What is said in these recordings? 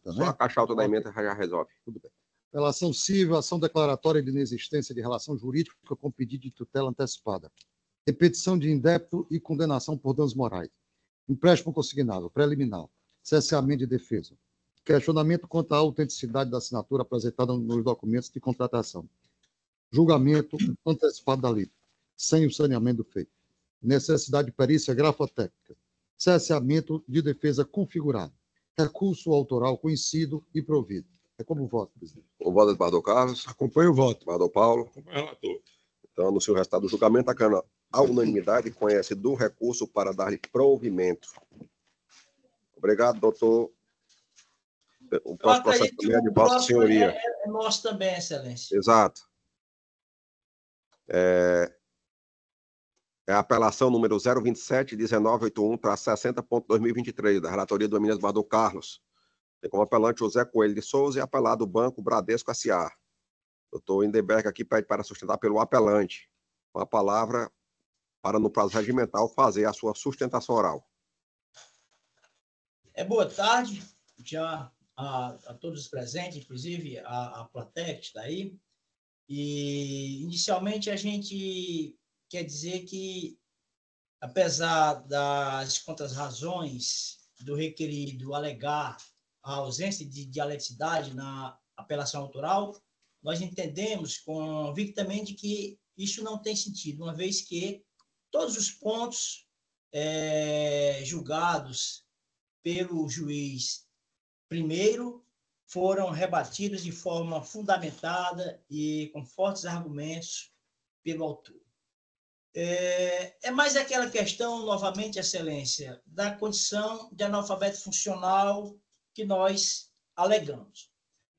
Só a caixa alta da emenda já resolve. Tudo bem. Relação civil, ação declaratória de inexistência de relação jurídica com pedido de tutela antecipada. Repetição de indébito e condenação por danos morais. Empréstimo consignado, preliminar. Cesseamento de defesa. Questionamento quanto à autenticidade da assinatura apresentada nos documentos de contratação. Julgamento antecipado da lei, sem o saneamento do feito. Necessidade de perícia grafotécnica. Cesseamento de defesa configurado. Recurso autoral conhecido e provido. É como voto, presidente. O voto é do Bardol Carlos. Acompanho o voto. Bardol Paulo. Acompanho o relator. Então, anuncio o resultado do julgamento. A Câmara, à unanimidade, conhece do recurso para dar-lhe provimento. Obrigado, doutor. O próximo processo também é de Vossa Senhoria. É nosso também, Excelência. Exato. É a apelação número 027-1981-60.2023, da relatoria do ministro Bardol Carlos. Tem como apelante José Coelho de Souza e apelado Banco Bradesco S.A. Doutor Lindenberg aqui pede para sustentar pelo apelante, com a palavra para, no prazo regimental, fazer a sua sustentação oral. Boa tarde já a todos os presentes, inclusive a plateia que está aí. E, inicialmente, a gente quer dizer que, apesar das contas razões do requerido alegar a ausência de dialeticidade na apelação autoral, nós entendemos convictamente que isso não tem sentido, uma vez que todos os pontos julgados pelo juiz primeiro foram rebatidos de forma fundamentada e com fortes argumentos pelo autor. É mais aquela questão, novamente, Excelência, da condição de analfabeto funcional que nós alegamos.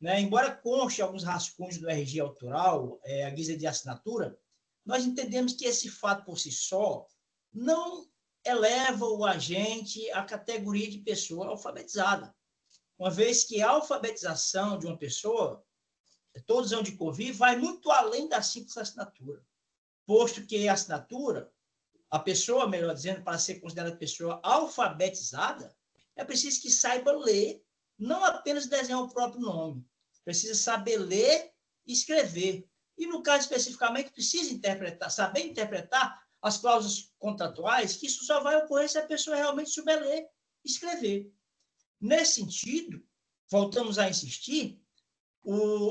Embora conste alguns rascunhos do RG autoral, à guisa de assinatura, nós entendemos que esse fato por si só não eleva o agente à categoria de pessoa alfabetizada, uma vez que a alfabetização de uma pessoa, todos hão de convir, vai muito além da simples assinatura, posto que a assinatura, a pessoa, melhor dizendo, para ser considerada pessoa alfabetizada, é preciso que saiba ler, não apenas desenhar o próprio nome, precisa saber ler e escrever. E, no caso especificamente, precisa saber interpretar as cláusulas contratuais, que isso só vai ocorrer se a pessoa realmente souber ler e escrever. Nesse sentido, voltamos a insistir,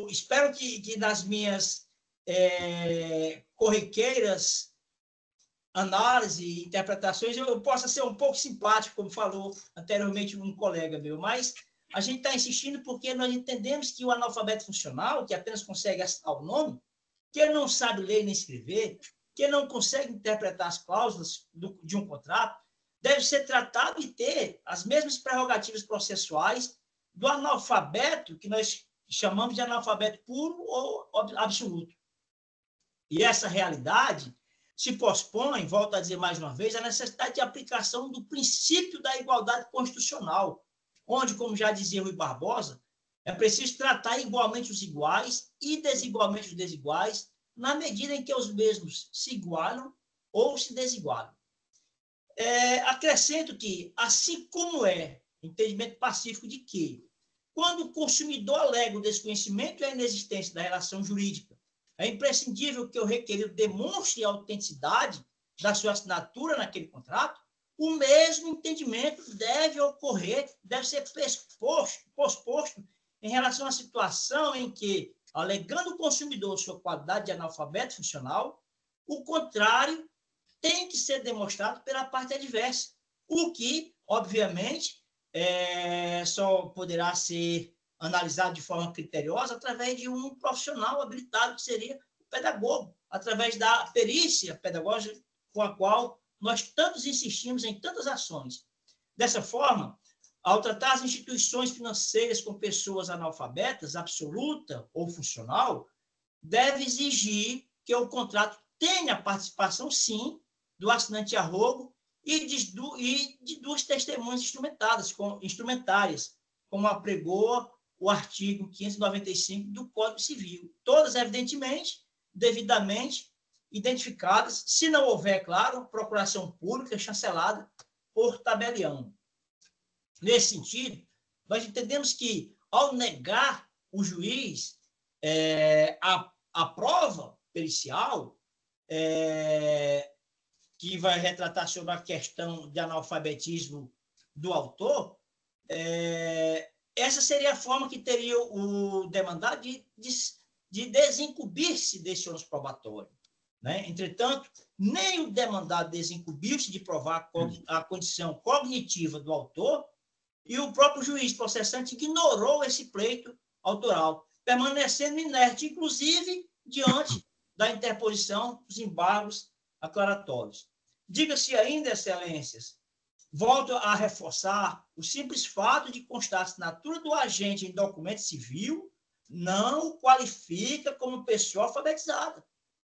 espero que nas minhas corriqueiras análises e interpretações eu possa ser um pouco simpático, como falou anteriormente um colega meu, mas a gente está insistindo porque nós entendemos que o analfabeto funcional, que apenas consegue assinar o nome, que ele não sabe ler nem escrever, que ele não consegue interpretar as cláusulas de um contrato, deve ser tratado e ter as mesmas prerrogativas processuais do analfabeto, que nós chamamos de analfabeto puro ou absoluto. E essa realidade se pospõe, volto a dizer mais uma vez, a necessidade de aplicação do princípio da igualdade constitucional, onde, como já dizia Rui Barbosa, é preciso tratar igualmente os iguais e desigualmente os desiguais, na medida em que os mesmos se igualam ou se desigualam. Acrescento que, assim como entendimento pacífico de que, quando o consumidor alega o desconhecimento e a inexistência da relação jurídica, é imprescindível que o requerido demonstre a autenticidade da sua assinatura naquele contrato, o mesmo entendimento deve ser posposto em relação à situação em que, alegando o consumidor sua qualidade de analfabeto funcional, o contrário tem que ser demonstrado pela parte adversa, o que, obviamente, só poderá ser analisado de forma criteriosa através de um profissional habilitado, que seria o pedagogo, através da perícia pedagógica com a qual nós tantos insistimos em tantas ações. Dessa forma, ao tratar as instituições financeiras com pessoas analfabetas, absoluta ou funcional, deve exigir que o contrato tenha participação, sim, do assinante arrogo e de duas testemunhas instrumentárias, como apregoa o artigo 595 do Código Civil. Todas, evidentemente, devidamente identificadas, se não houver, claro, procuração pública chancelada por tabelião. Nesse sentido, nós entendemos que, ao negar o juiz a prova pericial, que vai retratar sobre a questão de analfabetismo do autor, essa seria a forma que teria o demandado de desincumbir-se desse ônus probatório, né? Entretanto, nem o demandado desincumbiu-se de provar a condição cognitiva do autor, e o próprio juiz processante ignorou esse pleito autoral, permanecendo inerte, inclusive diante da interposição dos embargos aclaratórios. Diga-se ainda, excelências, volto a reforçar, o simples fato de constar a assinatura do agente em documento civil não o qualifica como pessoa alfabetizada.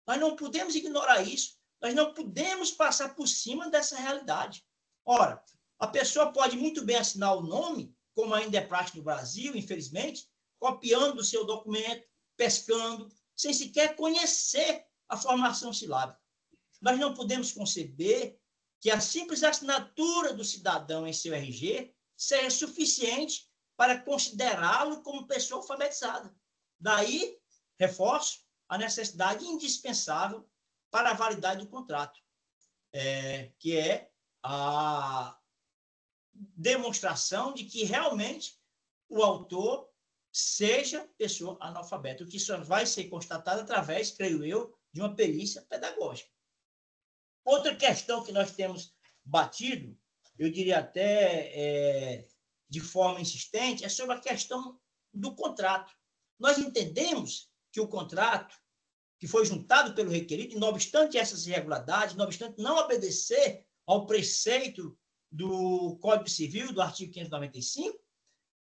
Nós não podemos ignorar isso, nós não podemos passar por cima dessa realidade. Ora, a pessoa pode muito bem assinar o nome, como ainda é prático no Brasil, infelizmente, copiando o seu documento, pescando, sem sequer conhecer a formação silábica. Nós não podemos conceber que a simples assinatura do cidadão em seu RG seja suficiente para considerá-lo como pessoa alfabetizada. Daí, reforço, a necessidade indispensável para a validade do contrato, que é a demonstração de que realmente o autor seja pessoa analfabeta, o que só vai ser constatado através, creio eu, de uma perícia pedagógica. Outra questão que nós temos batido, eu diria até de forma insistente, é sobre a questão do contrato. Nós entendemos que o contrato que foi juntado pelo requerido, não obstante essas irregularidades, não obstante não obedecer ao preceito do Código Civil, do artigo 595,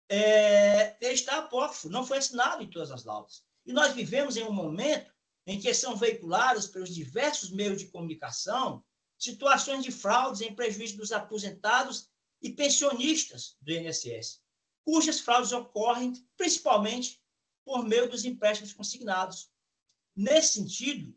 ele está apócrifo, não foi assinado em todas as laudas. E nós vivemos em um momento em que são veiculadas pelos diversos meios de comunicação situações de fraudes em prejuízo dos aposentados e pensionistas do INSS, cujas fraudes ocorrem principalmente por meio dos empréstimos consignados. Nesse sentido,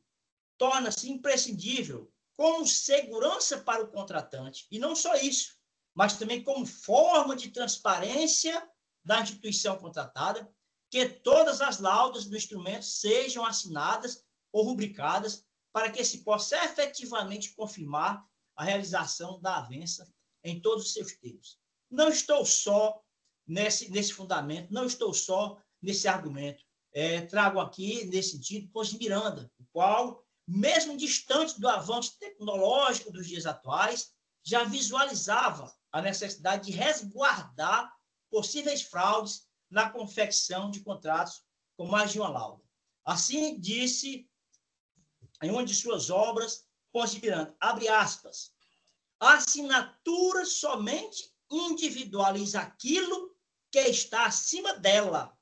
torna-se imprescindível, como segurança para o contratante, e não só isso, mas também como forma de transparência da instituição contratada, que todas as laudas do instrumento sejam assinadas ou rubricadas para que se possa efetivamente confirmar a realização da avença em todos os seus termos. Não estou só nesse fundamento, não estou só nesse argumento. Trago aqui, nesse sentido, Ponce de Miranda, o qual, mesmo distante do avanço tecnológico dos dias atuais, já visualizava a necessidade de resguardar possíveis fraudes na confecção de contratos com mais de uma lauda. Assim disse em uma de suas obras, Ponce de Miranda, abre aspas, a assinatura somente individualiza aquilo que está acima dela,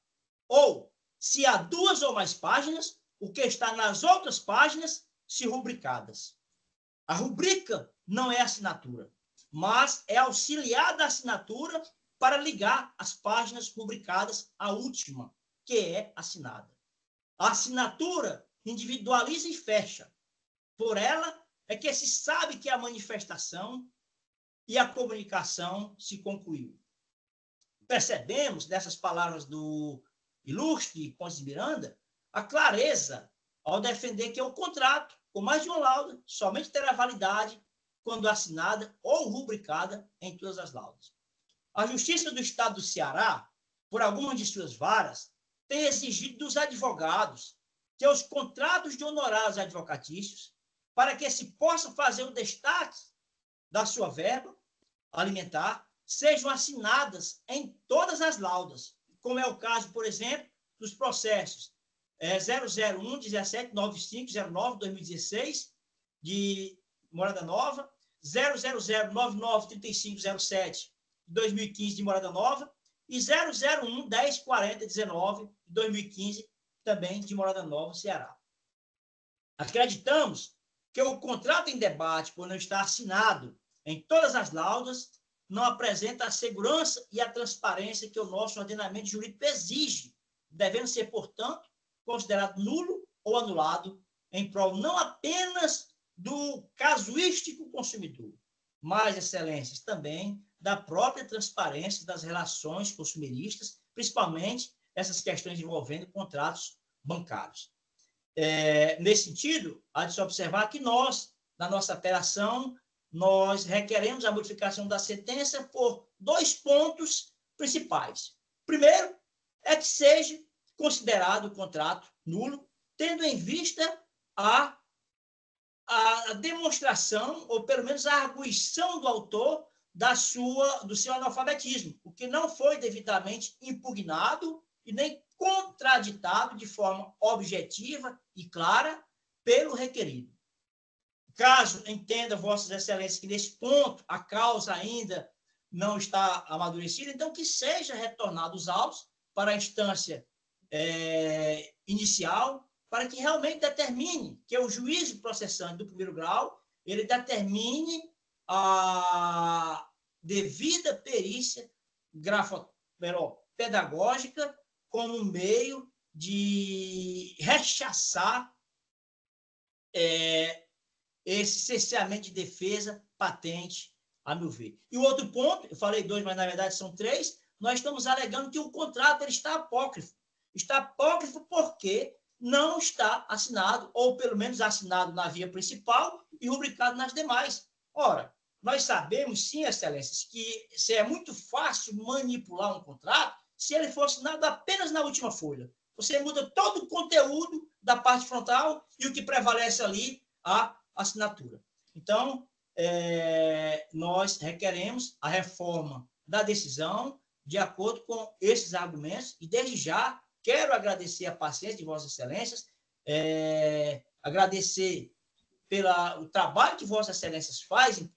ou, se há duas ou mais páginas, o que está nas outras páginas, se rubricadas. A rubrica não é assinatura, mas é auxiliar da assinatura para ligar as páginas rubricadas à última, que é assinada. A assinatura individualiza e fecha. Por ela é que se sabe que a manifestação e a comunicação se concluiu. Percebemos, dessas palavras do ilustre Ponce de Miranda, a clareza ao defender que o contrato, com mais de uma lauda, somente terá validade quando assinada ou rubricada em todas as laudas. A Justiça do Estado do Ceará, por algumas de suas varas, tem exigido dos advogados que os contratos de honorários advocatícios, para que se possa fazer o destaque da sua verba alimentar, sejam assinadas em todas as laudas, como é o caso, por exemplo, dos processos 001-179509-2016, de Morada Nova, 000993507, de 2015, de Morada Nova, e 001-104019, de 2015, também de Morada Nova, Ceará. Acreditamos que o contrato em debate, por não estar assinado em todas as laudas, não apresenta a segurança e a transparência que o nosso ordenamento jurídico exige, devendo ser, portanto, considerado nulo ou anulado em prol não apenas do casuístico consumidor, mas, excelências, também da própria transparência das relações consumeristas, principalmente essas questões envolvendo contratos bancários. Nesse sentido, há de se observar que nós, na nossa apelação, nós requeremos a modificação da sentença por 2 pontos principais. Primeiro, é que seja considerado o contrato nulo, tendo em vista a demonstração, ou pelo menos a arguição do autor do seu analfabetismo, o que não foi devidamente impugnado e nem contraditado de forma objetiva e clara pelo requerido. Caso entenda, Vossas Excelências, que nesse ponto a causa ainda não está amadurecida, então que seja retornado os autos para a instância inicial, para que realmente determine, que é o juízo processante do primeiro grau, ele determine a devida perícia pedagógica como meio de rechaçar esse cerceamento de defesa patente, a meu ver. E o outro ponto, eu falei 2, mas na verdade são 3, nós estamos alegando que o contrato ele está apócrifo. Está apócrifo porque não está assinado, ou pelo menos assinado na via principal e rubricado nas demais. Ora, nós sabemos, sim, Excelências, que é muito fácil manipular um contrato se ele for assinado apenas na última folha. Você muda todo o conteúdo da parte frontal e o que prevalece ali, a assinatura. Então, nós requeremos a reforma da decisão de acordo com esses argumentos e, desde já, quero agradecer a paciência de Vossas Excelências, agradecer pelo trabalho que Vossas Excelências fazem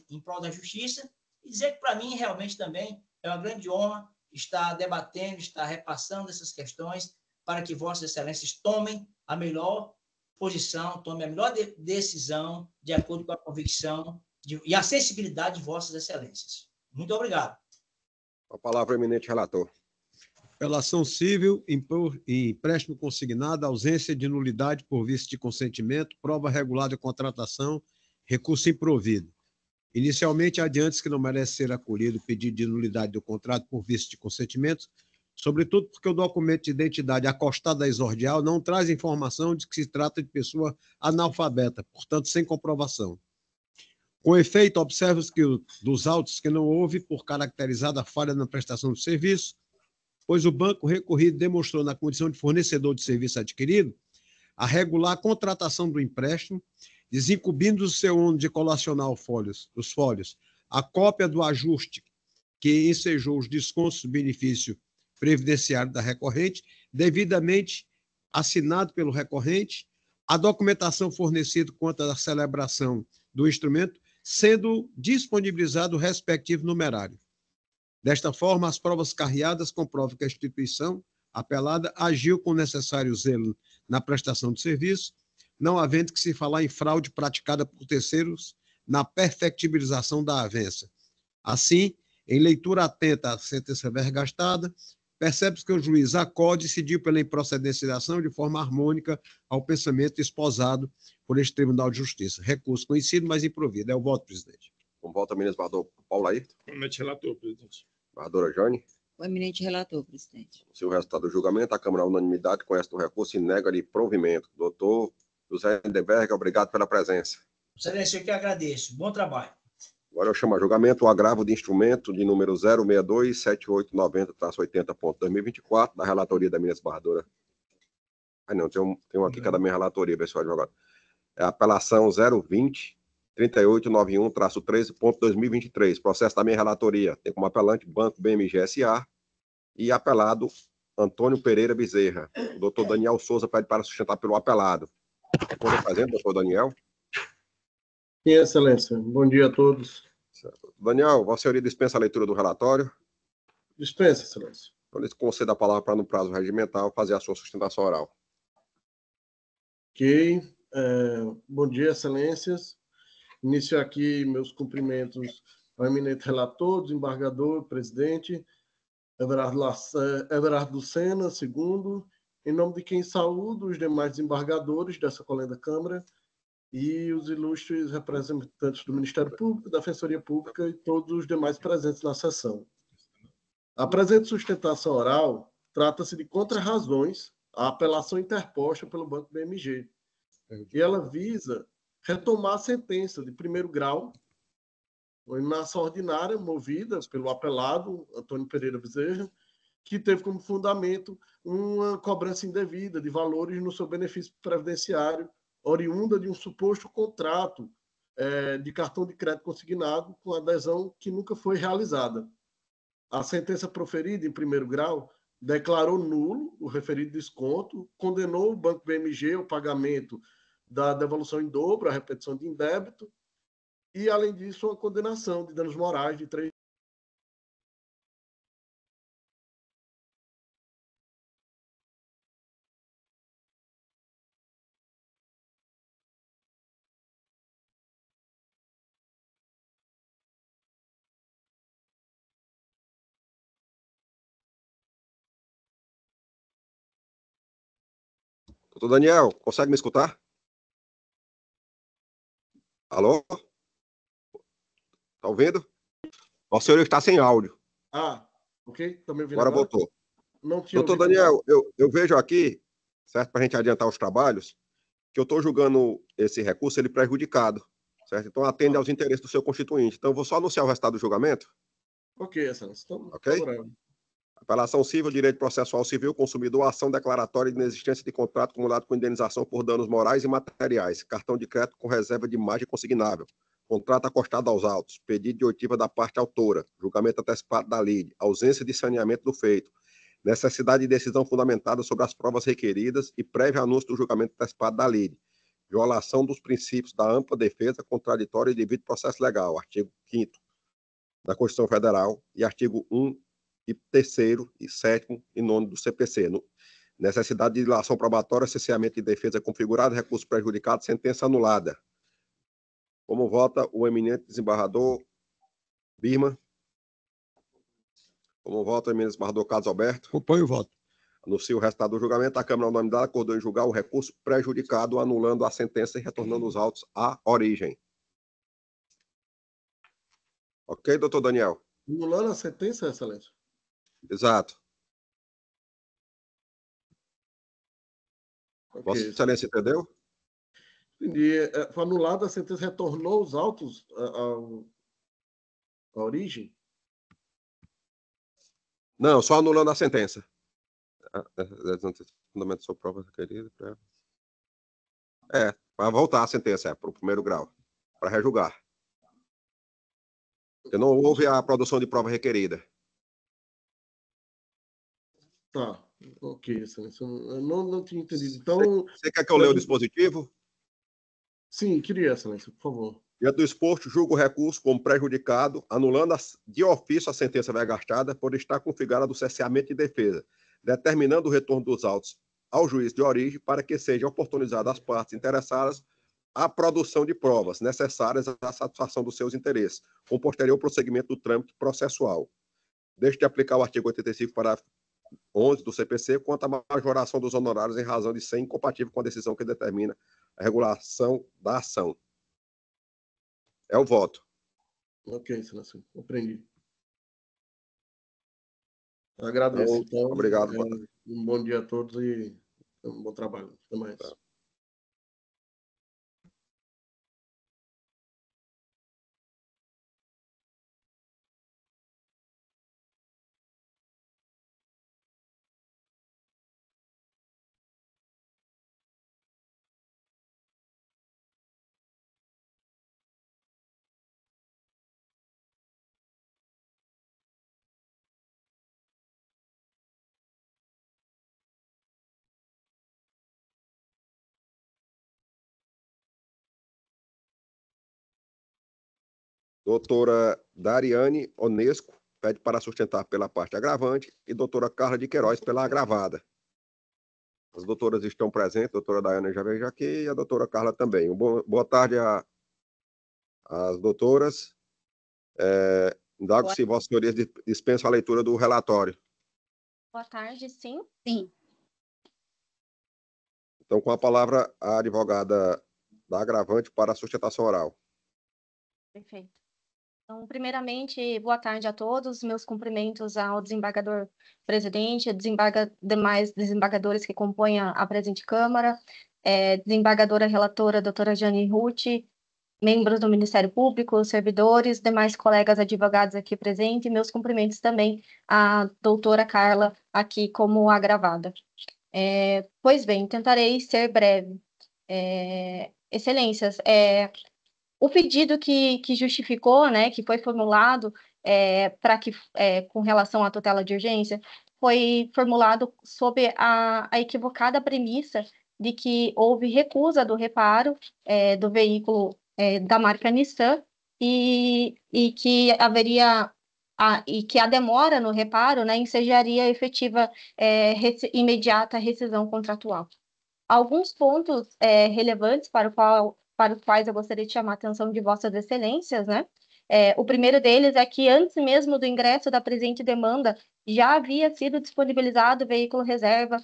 em prol da justiça e dizer que, para mim, realmente também é uma grande honra estar debatendo, estar repassando essas questões para que Vossas Excelências tomem a melhor posição, tomem a melhor decisão de acordo com a convicção e a sensibilidade de Vossas Excelências. Muito obrigado. A palavra, eminente relator. Apelação civil, empréstimo consignado, ausência de nulidade por vício de consentimento, prova regular de contratação, recurso improvido. Inicialmente, adiante que não merece ser acolhido o pedido de nulidade do contrato por vício de consentimento, sobretudo porque o documento de identidade acostado à exordial não traz informação de que se trata de pessoa analfabeta, portanto, sem comprovação. Com efeito, observa-se que dos autos que não houve por caracterizada a falha na prestação do serviço, pois o banco recorrido demonstrou na condição de fornecedor de serviço adquirido a regular contratação do empréstimo, desincumbindo do seu ônus de colacionar os folhos, a cópia do ajuste que ensejou os descontos do benefício previdenciário da recorrente, devidamente assinado pelo recorrente, a documentação fornecida quanto à celebração do instrumento, sendo disponibilizado o respectivo numerário. Desta forma, as provas carreadas comprovam que a instituição apelada agiu com necessário zelo na prestação de serviço, não havendo que se falar em fraude praticada por terceiros na perfectibilização da avença. Assim, em leitura atenta à sentença vergastada, percebe-se que o juiz acode e decidiu pela improcedência da ação de forma harmônica ao pensamento esposado por este Tribunal de Justiça. Recurso conhecido, mas improvido. É o voto, presidente. Com voto, eminente desembargador Paulo Ayrton. Eminente relator, presidente. Desembargadora Jane. O eminente relator, presidente. Se o resultado do julgamento, a Câmara, à unanimidade, conhece do recurso e nega-lhe provimento. Doutor José Lindenberg, obrigado pela presença. Excelência, eu que agradeço. Bom trabalho. Agora eu chamo a julgamento o agravo de instrumento de número 062-7890-80.2024, da relatoria da minha desembargadora. Não, tem um aqui que é da minha relatoria, pessoal advogado. É a apelação 020-3891-13.2023, processo da minha relatoria. Tem como apelante Banco BMG S.A. e apelado Antônio Pereira Bezerra. O doutor Daniel Souza pede para sustentar pelo apelado. Quando presente, doutor Daniel. Sim, excelência. Bom dia a todos. Certo. Daniel, Vossa Senhoria dispensa a leitura do relatório? Dispensa, excelência. Então, lhes concedo a palavra para, no prazo regimental, fazer a sua sustentação oral. Ok. Bom dia, excelências. Inicio aqui meus cumprimentos ao eminente relator, desembargador, presidente, Everardo Lucena, segundo, em nome de quem saúdo os demais desembargadores dessa colenda Câmara e os ilustres representantes do Ministério Público, da Defensoria Pública e todos os demais presentes na sessão. A presente sustentação oral trata-se de contra-razões à apelação interposta pelo Banco BMG, e ela visa retomar a sentença de primeiro grau, na ação ordinária movida pelo apelado Antônio Pereira Bezerra, que teve como fundamento uma cobrança indevida de valores no seu benefício previdenciário, oriunda de um suposto contrato de cartão de crédito consignado com adesão que nunca foi realizada. A sentença proferida em primeiro grau declarou nulo o referido desconto, condenou o Banco BMG ao pagamento da devolução em dobro, a repetição de indébito, e, além disso, uma condenação de danos morais de 3. Doutor Daniel, consegue me escutar? Alô? Tá ouvindo? O senhor está sem áudio. Ok. Tá me ouvindo Agora agora? voltou. Não tinha Doutor ouvido. Daniel, eu vejo aqui, certo, para a gente adiantar os trabalhos, que eu estou julgando esse recurso ele prejudicado, certo? Então atende aos interesses do seu constituinte. Então eu vou só anunciar o resultado do julgamento. Ok, excelência. Então, ok? favorável. Apelação civil, direito processual civil, consumidor, ação declaratória de inexistência de contrato acumulado com indenização por danos morais e materiais, cartão de crédito com reserva de margem consignável, contrato acostado aos autos, pedido de oitiva da parte autora, julgamento antecipado da lide, ausência de saneamento do feito, necessidade de decisão fundamentada sobre as provas requeridas e prévio anúncio do julgamento antecipado da lide, violação dos princípios da ampla defesa contraditória e devido processo legal, artigo 5º da Constituição Federal e artigo 1 e 3º e 7º e 9º do CPC. Necessidade de dilação probatória, cesseamento de defesa configurado, recurso prejudicado, sentença anulada. Como vota o eminente desembargador Birman? Como vota o eminente desembargador Carlos Alberto? Acompanho o voto. Anuncio o resultado do julgamento. A Câmara unanimidade acordou em julgar o recurso prejudicado, anulando a sentença e retornando os autos à origem. Ok, doutor Daniel? Anulando a sentença, excelência? Exato. Ok. Vossa Excelência entendeu? Entendi. Foi anulada a sentença, retornou os autos à origem? Não, só anulando a sentença. Fundamento de sua prova requerida. Vai voltar a sentença, para o primeiro grau, para rejulgar. Porque não houve a produção de prova requerida. Tá. Ok, excelência. Eu não tinha entendido. Então. Você quer que eu leia o dispositivo? Sim, queria, excelência, por favor. Diante do exposto, julgo o recurso como prejudicado, anulando de ofício a sentença vergastada por estar configurada do cesseamento de defesa, determinando o retorno dos autos ao juiz de origem para que seja oportunizada às partes interessadas a produção de provas necessárias à satisfação dos seus interesses, com posterior prosseguimento do trâmite processual. Deixe de aplicar o artigo 85, parágrafo 11 do CPC, quanto à majoração dos honorários em razão de ser incompatível com a decisão que determina a regulação da ação. É o voto. Ok, excelência. Compreendi. Agradeço. Então, obrigado. Um bom dia a todos e um bom trabalho. Até mais. Tá. Doutora Dariane Onesco pede para sustentar pela parte agravante e doutora Carla de Queiroz pela agravada. As doutoras estão presentes, a doutora Daiane já veio aqui e a doutora Carla também. Boa tarde às doutoras. Indago se Vossa Senhoria dispensa a leitura do relatório. Boa tarde, sim. Sim. Então, com a palavra, a advogada da agravante para a sustentação oral. Perfeito. Então, primeiramente, boa tarde a todos. Meus cumprimentos ao desembargador presidente, demais desembargadores que compõem a presente Câmara, desembargadora relatora, doutora Jane Ruth, membros do Ministério Público, servidores, demais colegas advogados aqui presentes, e meus cumprimentos também à doutora Carla, aqui como agravada. Pois bem, tentarei ser breve. Excelências, o pedido que justificou, né, que foi formulado com relação à tutela de urgência, foi formulado sob a equivocada premissa de que houve recusa do reparo do veículo da marca Nissan e que haveria e que a demora no reparo, né, ensejaria efetiva imediata rescisão contratual. Alguns pontos relevantes para os quais eu gostaria de chamar a atenção de Vossas Excelências, né? O primeiro deles é que, antes mesmo do ingresso da presente demanda, já havia sido disponibilizado o veículo reserva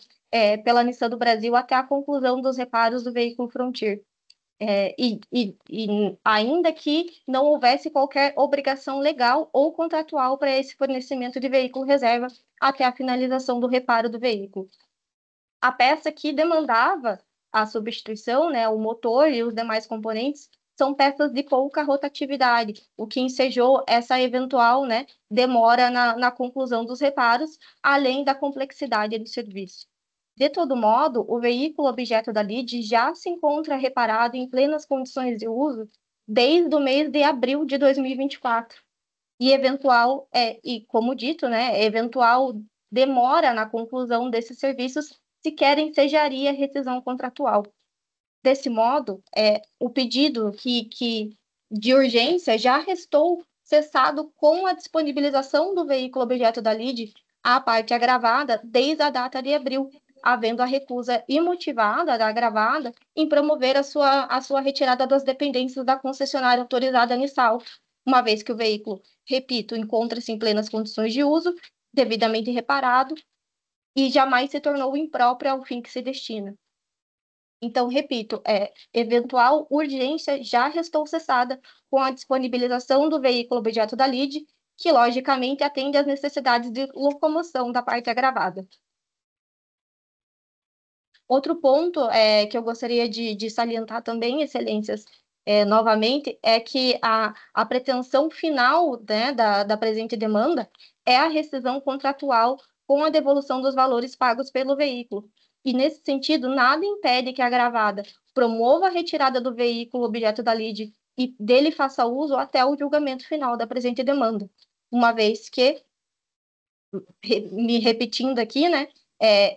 pela Nissan do Brasil até a conclusão dos reparos do veículo Frontier. E ainda que não houvesse qualquer obrigação legal ou contratual para esse fornecimento de veículo reserva até a finalização do reparo do veículo. A peça que demandava a substituição, né, o motor e os demais componentes, são peças de pouca rotatividade, o que ensejou essa eventual, né, demora na conclusão dos reparos, além da complexidade do serviço. De todo modo, o veículo objeto da lide já se encontra reparado em plenas condições de uso desde o mês de abril de 2024. E como dito, né, eventual demora na conclusão desses serviços sequer ensejaria rescisão contratual. Desse modo, o pedido de urgência já restou cessado com a disponibilização do veículo objeto da lide à parte agravada desde a data de abril, havendo a recusa imotivada da agravada em promover a sua retirada das dependências da concessionária autorizada Nissal, uma vez que o veículo, repito, encontra-se em plenas condições de uso, devidamente reparado, e jamais se tornou impróprio ao fim que se destina. Então, repito, eventual urgência já restou cessada com a disponibilização do veículo objeto da lide, que, logicamente, atende às necessidades de locomoção da parte agravada. Outro ponto que eu gostaria de salientar também, excelências, novamente, é que a pretensão final, né, da presente demanda é a rescisão contratual com a devolução dos valores pagos pelo veículo. E, nesse sentido, nada impede que a agravada promova a retirada do veículo objeto da lide e dele faça uso até o julgamento final da presente demanda, uma vez que, me repetindo aqui, né,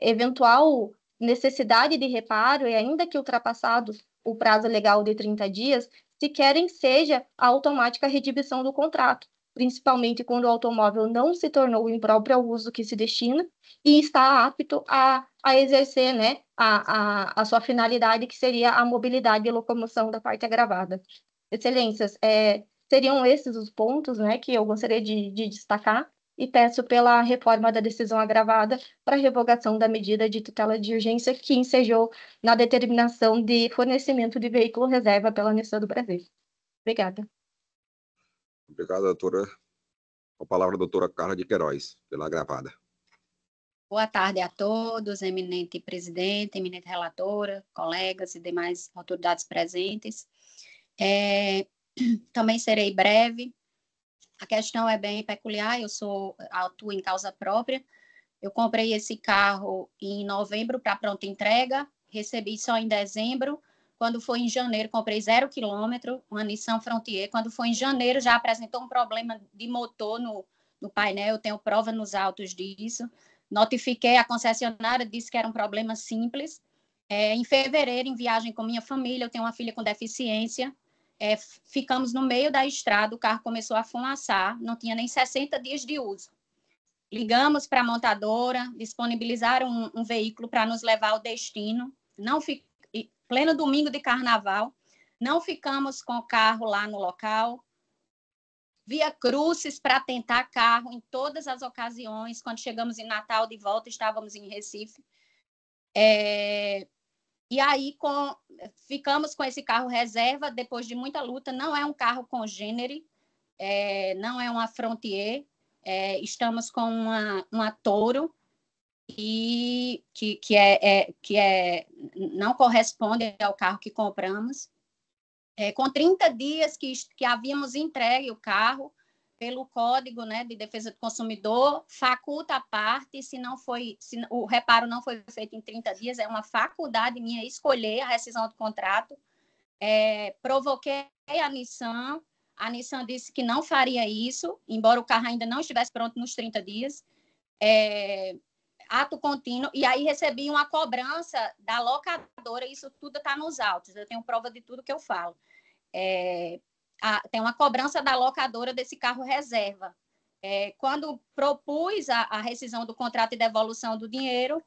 eventual necessidade de reparo, e ainda que ultrapassado o prazo legal de 30 dias, sequer seja a automática redibição do contrato, principalmente quando o automóvel não se tornou impróprio ao uso que se destina e está apto a exercer, né, a sua finalidade, que seria a mobilidade e locomoção da parte agravada. Excelências, seriam esses os pontos, né, que eu gostaria de destacar, e peço pela reforma da decisão agravada para revogação da medida de tutela de urgência que ensejou na determinação de fornecimento de veículo reserva pela Nissan do Brasil. Obrigada. Obrigado, doutora. Com a palavra, a doutora Carla de Queiroz, pela agravada. Boa tarde a todos, eminente presidente, eminente relatora, colegas e demais autoridades presentes. Também serei breve. A questão é bem peculiar, atuo em causa própria. Eu comprei esse carro em novembro para pronta entrega, recebi só em dezembro. Quando foi em janeiro, comprei 0 km, uma Nissan Frontier. Quando foi em janeiro, já apresentou um problema de motor no painel, eu tenho prova nos autos disso. Notifiquei a concessionária, disse que era um problema simples. Em fevereiro, em viagem com minha família, eu tenho uma filha com deficiência, ficamos no meio da estrada, o carro começou a fumaçar, não tinha nem 60 dias de uso. Ligamos para a montadora, disponibilizaram um veículo para nos levar ao destino, pleno domingo de carnaval, não ficamos com o carro lá no local, via crucis para tentar carro em todas as ocasiões. Quando chegamos em Natal de volta, estávamos em Recife. E aí ficamos com esse carro reserva, depois de muita luta. Não é um carro congênere, não é uma Frontier, estamos com uma Toro, e que não corresponde ao carro que compramos. Com 30 dias que havíamos entregue o carro, pelo Código, né, de Defesa do Consumidor, faculta a parte, se o reparo não foi feito em 30 dias, é uma faculdade minha escolher a rescisão do contrato. Provoquei a Nissan disse que não faria isso, embora o carro ainda não estivesse pronto nos 30 dias. Ato contínuo, e aí recebi uma cobrança da locadora, isso tudo está nos autos, eu tenho prova de tudo que eu falo. Tem uma cobrança da locadora desse carro reserva. Quando propus a rescisão do contrato e devolução do dinheiro,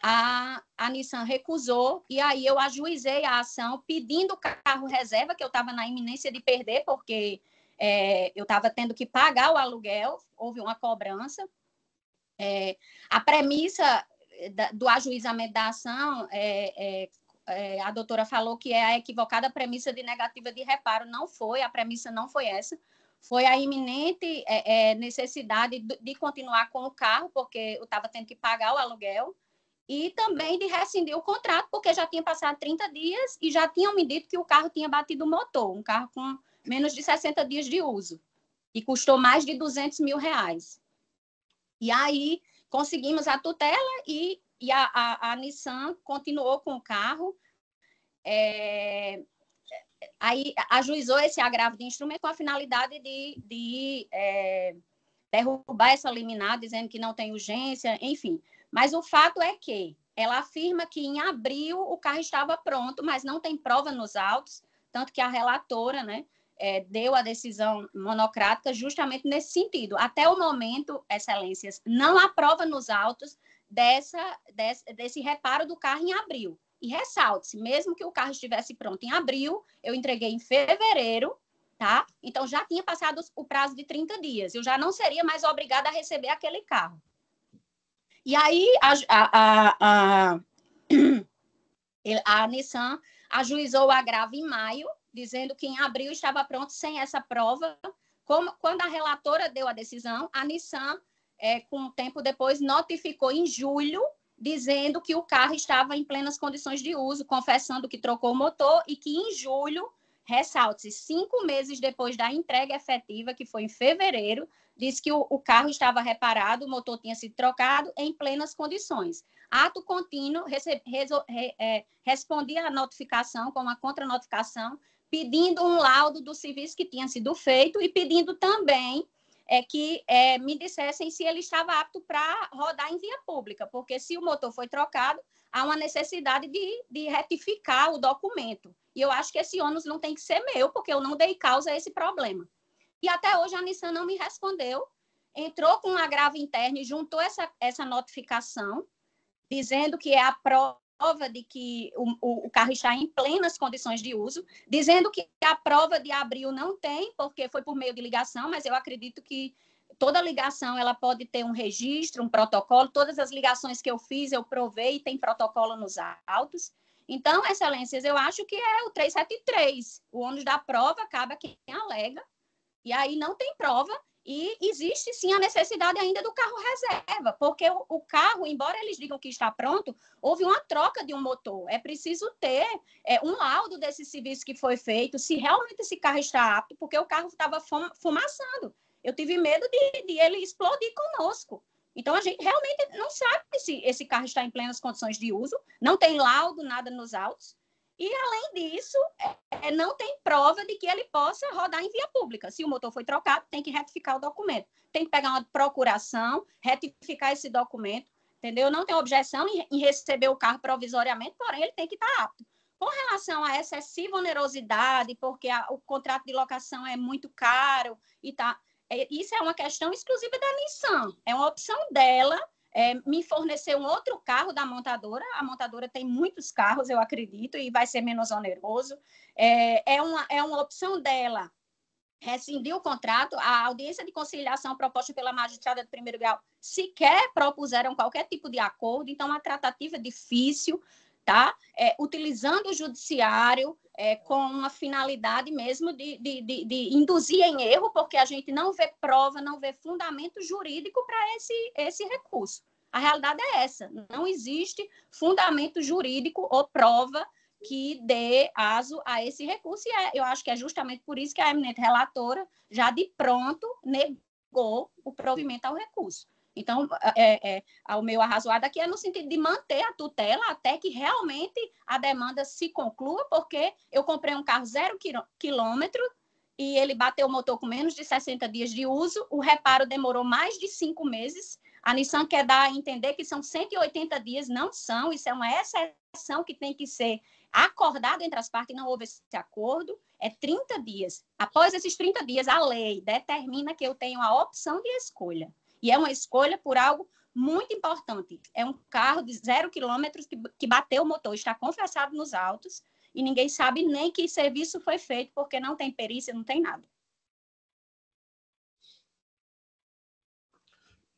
a Nissan recusou, e aí eu ajuizei a ação pedindo o carro reserva, que eu estava na iminência de perder, porque eu estava tendo que pagar o aluguel, houve uma cobrança. A premissa do ajuizamento da ação, a doutora falou que é a equivocada premissa de negativa de reparo. Não foi, a premissa não foi essa. Foi a iminente necessidade de continuar com o carro, porque eu estava tendo que pagar o aluguel, e também de rescindir o contrato, porque já tinha passado 30 dias e já tinham me dito que o carro tinha batido o motor, um carro com menos de 60 dias de uso, e custou mais de R$200 mil. E aí conseguimos a tutela e a Nissan continuou com o carro. Aí ajuizou esse agravo de instrumento com a finalidade de derrubar essa liminar, dizendo que não tem urgência, enfim. Mas o fato é que ela afirma que em abril o carro estava pronto, mas não tem prova nos autos, tanto que a relatora, né, deu a decisão monocrática justamente nesse sentido. Até o momento, excelências, não há prova nos autos desse reparo do carro em abril. E ressalte-se, mesmo que o carro estivesse pronto em abril, eu entreguei em fevereiro, tá? Então já tinha passado o prazo de 30 dias, eu já não seria mais obrigada a receber aquele carro. E aí a Nissan ajuizou o agravo em maio, dizendo que em abril estava pronto sem essa prova. Quando a relatora deu a decisão, a Nissan, com um tempo depois, notificou em julho, dizendo que o carro estava em plenas condições de uso, confessando que trocou o motor e que em julho, ressalte-se, 5 meses depois da entrega efetiva, que foi em fevereiro, disse que o carro estava reparado, o motor tinha sido trocado em plenas condições. Ato contínuo, respondi à notificação com uma contranotificação, pedindo um laudo do serviço que tinha sido feito e pedindo também que me dissessem se ele estava apto para rodar em via pública, porque se o motor foi trocado, há uma necessidade de retificar o documento. E eu acho que esse ônus não tem que ser meu, porque eu não dei causa a esse problema. E até hoje a Nissan não me respondeu, entrou com um agravo interno e juntou essa notificação, dizendo que é a prova de que o carro está em plenas condições de uso, dizendo que a prova de abril não tem, porque foi por meio de ligação, mas eu acredito que toda ligação ela pode ter um registro, um protocolo. Todas as ligações que eu fiz, eu provei e tem protocolo nos autos. Então, excelências, eu acho que é o 373. O ônus da prova cabe a quem alega, e aí não tem prova. E existe, sim, a necessidade ainda do carro reserva, porque o carro, embora eles digam que está pronto, houve uma troca de um motor. É preciso ter um laudo desse serviço que foi feito, se realmente esse carro está apto, porque o carro estava fumaçando. Eu tive medo de ele explodir conosco. Então, a gente realmente não sabe se esse carro está em plenas condições de uso, não tem laudo, nada nos autos. E, além disso, não tem prova de que ele possa rodar em via pública. Se o motor foi trocado, tem que retificar o documento. Tem que pegar uma procuração, retificar esse documento, entendeu? Não tem objeção em receber o carro provisoriamente, porém, ele tem que estar apto. Com relação à excessiva onerosidade, porque o contrato de locação é muito caro, isso é uma questão exclusiva da Nissan. É uma opção dela. Me fornecer um outro carro da montadora. A montadora tem muitos carros, eu acredito, e vai ser menos oneroso. É uma opção dela rescindir o contrato. A audiência de conciliação proposta pela magistrada de primeiro grau sequer propuseram qualquer tipo de acordo, então a tratativa é difícil, tá? Utilizando o judiciário com uma finalidade mesmo de induzir em erro, porque a gente não vê prova, não vê fundamento jurídico para esse recurso. A realidade é essa, não existe fundamento jurídico ou prova que dê aso a esse recurso, e eu acho que é justamente por isso que a eminente relatora já de pronto negou o provimento ao recurso. Então, o meu arrazoado aqui é no sentido de manter a tutela até que realmente a demanda se conclua, porque eu comprei um carro 0 quilômetro e ele bateu o motor com menos de 60 dias de uso, o reparo demorou mais de 5 meses, a Nissan quer dar a entender que são 180 dias, não são, isso é uma exceção que tem que ser acordada entre as partes, não houve esse acordo, é 30 dias. Após esses 30 dias, a lei determina que eu tenho a opção de escolha. E é uma escolha por algo muito importante. É um carro de 0 quilômetros que bateu o motor, está confessado nos autos, e ninguém sabe nem que serviço foi feito, porque não tem perícia, não tem nada.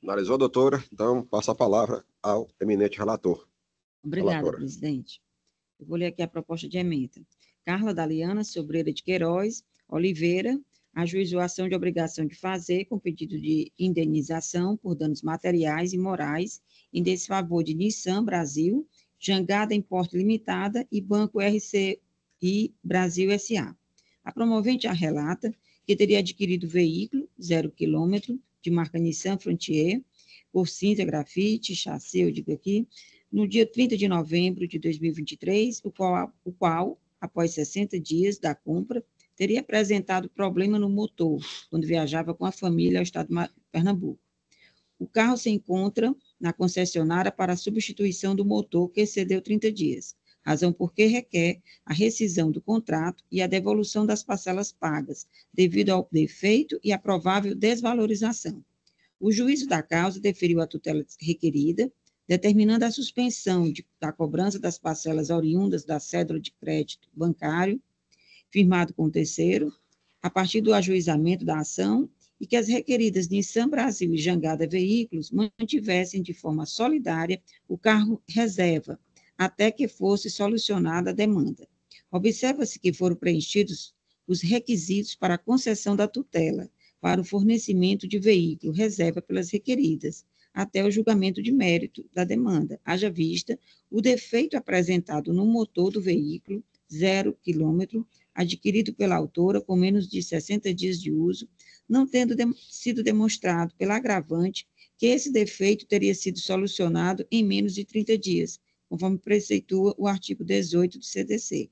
Analisou, doutora? Então, passo a palavra ao eminente relator. Obrigada, Relatora. presidente. Eu vou ler aqui a proposta de emenda. Carla Daliana Sobreira de Queiroz Oliveira ajuizou a ação de obrigação de fazer com pedido de indenização por danos materiais e morais em desfavor de Nissan Brasil, Jangada Importe Limitada e Banco RCI Brasil S.A. A promovente a relata que teria adquirido veículo 0 quilômetro de marca Nissan Frontier por cinza, grafite, chassi, eu digo aqui, no dia 30 de novembro de 2023, o qual, após 60 dias da compra, teria apresentado problema no motor, quando viajava com a família ao estado de Pernambuco. O carro se encontra na concessionária para a substituição do motor que excedeu 30 dias, razão por que requer a rescisão do contrato e a devolução das parcelas pagas, devido ao defeito e a provável desvalorização. O juízo da causa deferiu a tutela requerida, determinando a suspensão da cobrança das parcelas oriundas da cédula de crédito bancário, firmado com o terceiro, a partir do ajuizamento da ação, e que as requeridas Nissan Brasil e Jangada Veículos mantivessem de forma solidária o carro reserva, até que fosse solucionada a demanda. Observa-se que foram preenchidos os requisitos para a concessão da tutela, para o fornecimento de veículo reserva pelas requeridas, até o julgamento de mérito da demanda, haja vista o defeito apresentado no motor do veículo, 0 quilômetro, adquirido pela autora com menos de 60 dias de uso, não tendo sido demonstrado pela agravante que esse defeito teria sido solucionado em menos de 30 dias, conforme preceitua o artigo 18 do CDC.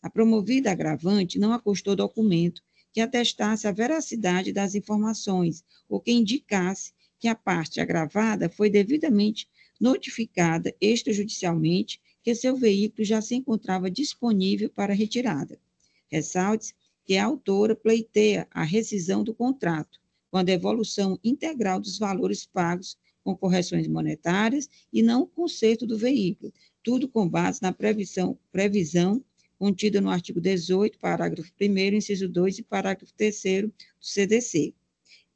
A promovida agravante não acostou documento que atestasse a veracidade das informações ou que indicasse que a parte agravada foi devidamente notificada extrajudicialmente que seu veículo já se encontrava disponível para retirada. Ressalte que a autora pleiteia a rescisão do contrato, com a devolução integral dos valores pagos com correções monetárias e não o conserto do veículo, tudo com base na previsão contida no artigo 18, parágrafo 1º, inciso 2 e parágrafo 3º do CDC.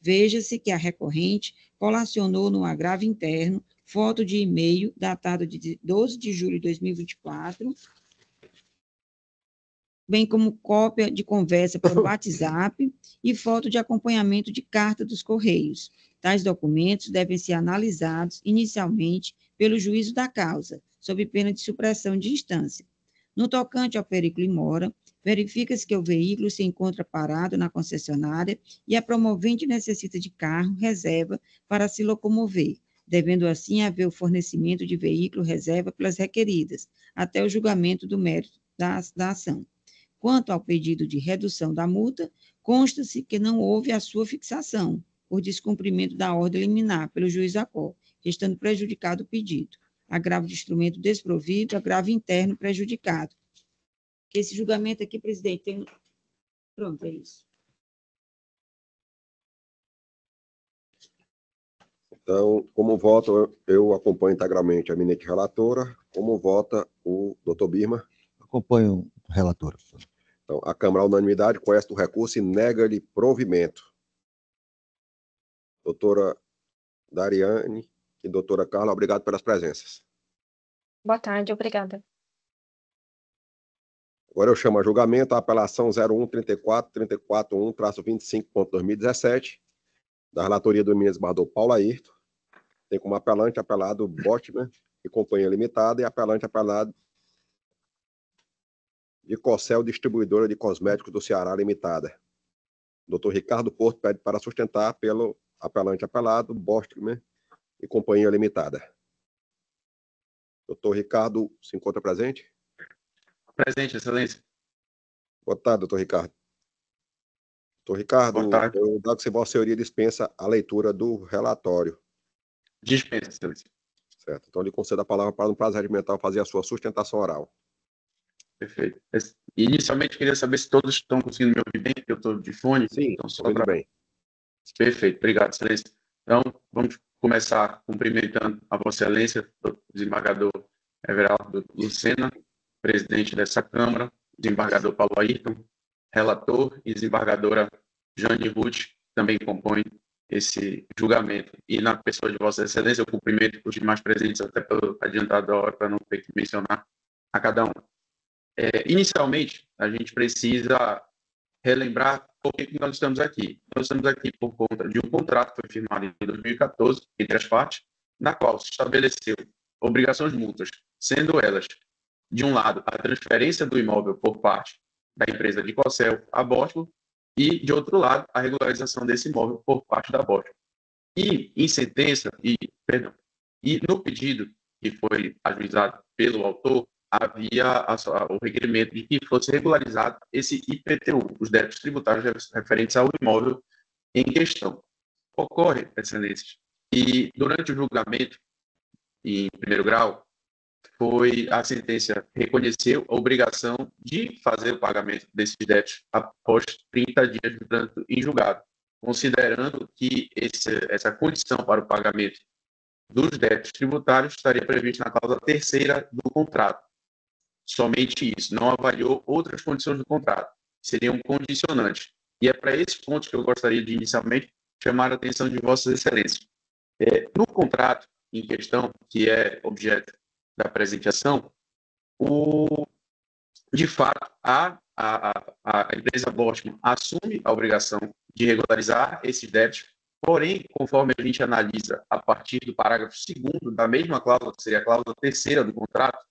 Veja-se que a recorrente colacionou no agravo interno foto de e-mail datado de 12 de julho de 2024, bem como cópia de conversa por WhatsApp e foto de acompanhamento de carta dos Correios. Tais documentos devem ser analisados inicialmente pelo juízo da causa, sob pena de supressão de instância. No tocante ao veículo mora, verifica-se que o veículo se encontra parado na concessionária e a promovente necessita de carro reserva para se locomover, devendo assim haver o fornecimento de veículo reserva pelas requeridas, até o julgamento do mérito da ação. Quanto ao pedido de redução da multa, consta-se que não houve a sua fixação, por descumprimento da ordem liminar pelo juiz da COR, restando prejudicado o pedido. Agravo de instrumento desprovido, agravo interno prejudicado. Esse julgamento aqui, presidente, tem... Pronto, é isso. Então, como voto, eu acompanho integralmente a eminente relatora. Como vota o doutor Birma? Acompanho o relator. Então, a Câmara, à unanimidade, conhece o recurso e nega-lhe provimento. Doutora Dariane e doutora Carla, obrigado pelas presenças. Boa tarde, obrigada. Agora eu chamo a julgamento a apelação 0134-341-25.2017, da relatoria do ex-desembargador Paulo Ayrton. Tem como apelante apelado Botman e Companhia Limitada e apelante apelado de Cossel Distribuidora de Cosméticos do Ceará Limitada. Dr. Ricardo Porto pede para sustentar pelo apelante apelado Botman e Companhia Limitada. Dr. Ricardo se encontra presente? Presente, Excelência. Boa tarde, doutor Ricardo. Doutor Ricardo, Boa tarde. eu dado que Vossa Senhoria dispensa a leitura do relatório. Dispensa, Excelência. Certo. Então, lhe concedo a palavra para, no prazo regimental, fazer a sua sustentação oral. Perfeito. Inicialmente, queria saber se todos estão conseguindo me ouvir bem, porque eu estou de fone. Sim, então, só ouvindo bem. Perfeito. Obrigado, Excelência. Então, vamos começar cumprimentando a Vossa Excelência, o desembargador Everaldo Lucena, presidente dessa Câmara, desembargador Paulo Ayrton, relator e desembargadora Jane Ruth, também compõe esse julgamento. E na pessoa de Vossa Excelência, eu cumprimento os demais presentes, até pelo adiantado da hora, para não ter que mencionar a cada um. Inicialmente, a gente precisa relembrar por que nós estamos aqui. Nós estamos aqui por conta de um contrato que foi firmado em 2014 entre as partes, na qual se estabeleceu obrigações mútuas, sendo elas, de um lado, a transferência do imóvel por parte da empresa de Cossel à Bosco e, de outro lado, a regularização desse imóvel por parte da Bosco. E, em sentença, e no pedido que foi ajuizado pelo autor, havia o requerimento de que fosse regularizado esse IPTU, os débitos tributários referentes ao imóvel em questão. Ocorre, Excelências, e durante o julgamento, em primeiro grau, a sentença reconheceu a obrigação de fazer o pagamento desses débitos após 30 dias de trânsito em julgado, considerando que essa condição para o pagamento dos débitos tributários estaria prevista na cláusula 3ª do contrato. Somente isso, não avaliou outras condições do contrato, seriam condicionantes. E é para esses pontos que eu gostaria de, inicialmente, chamar a atenção de Vossas Excelências. No contrato em questão, que é objeto da presente ação, de fato, a empresa Bosman assume a obrigação de regularizar esses débitos, porém, conforme a gente analisa a partir do parágrafo 2º da mesma cláusula, que seria a cláusula 3ª do contrato,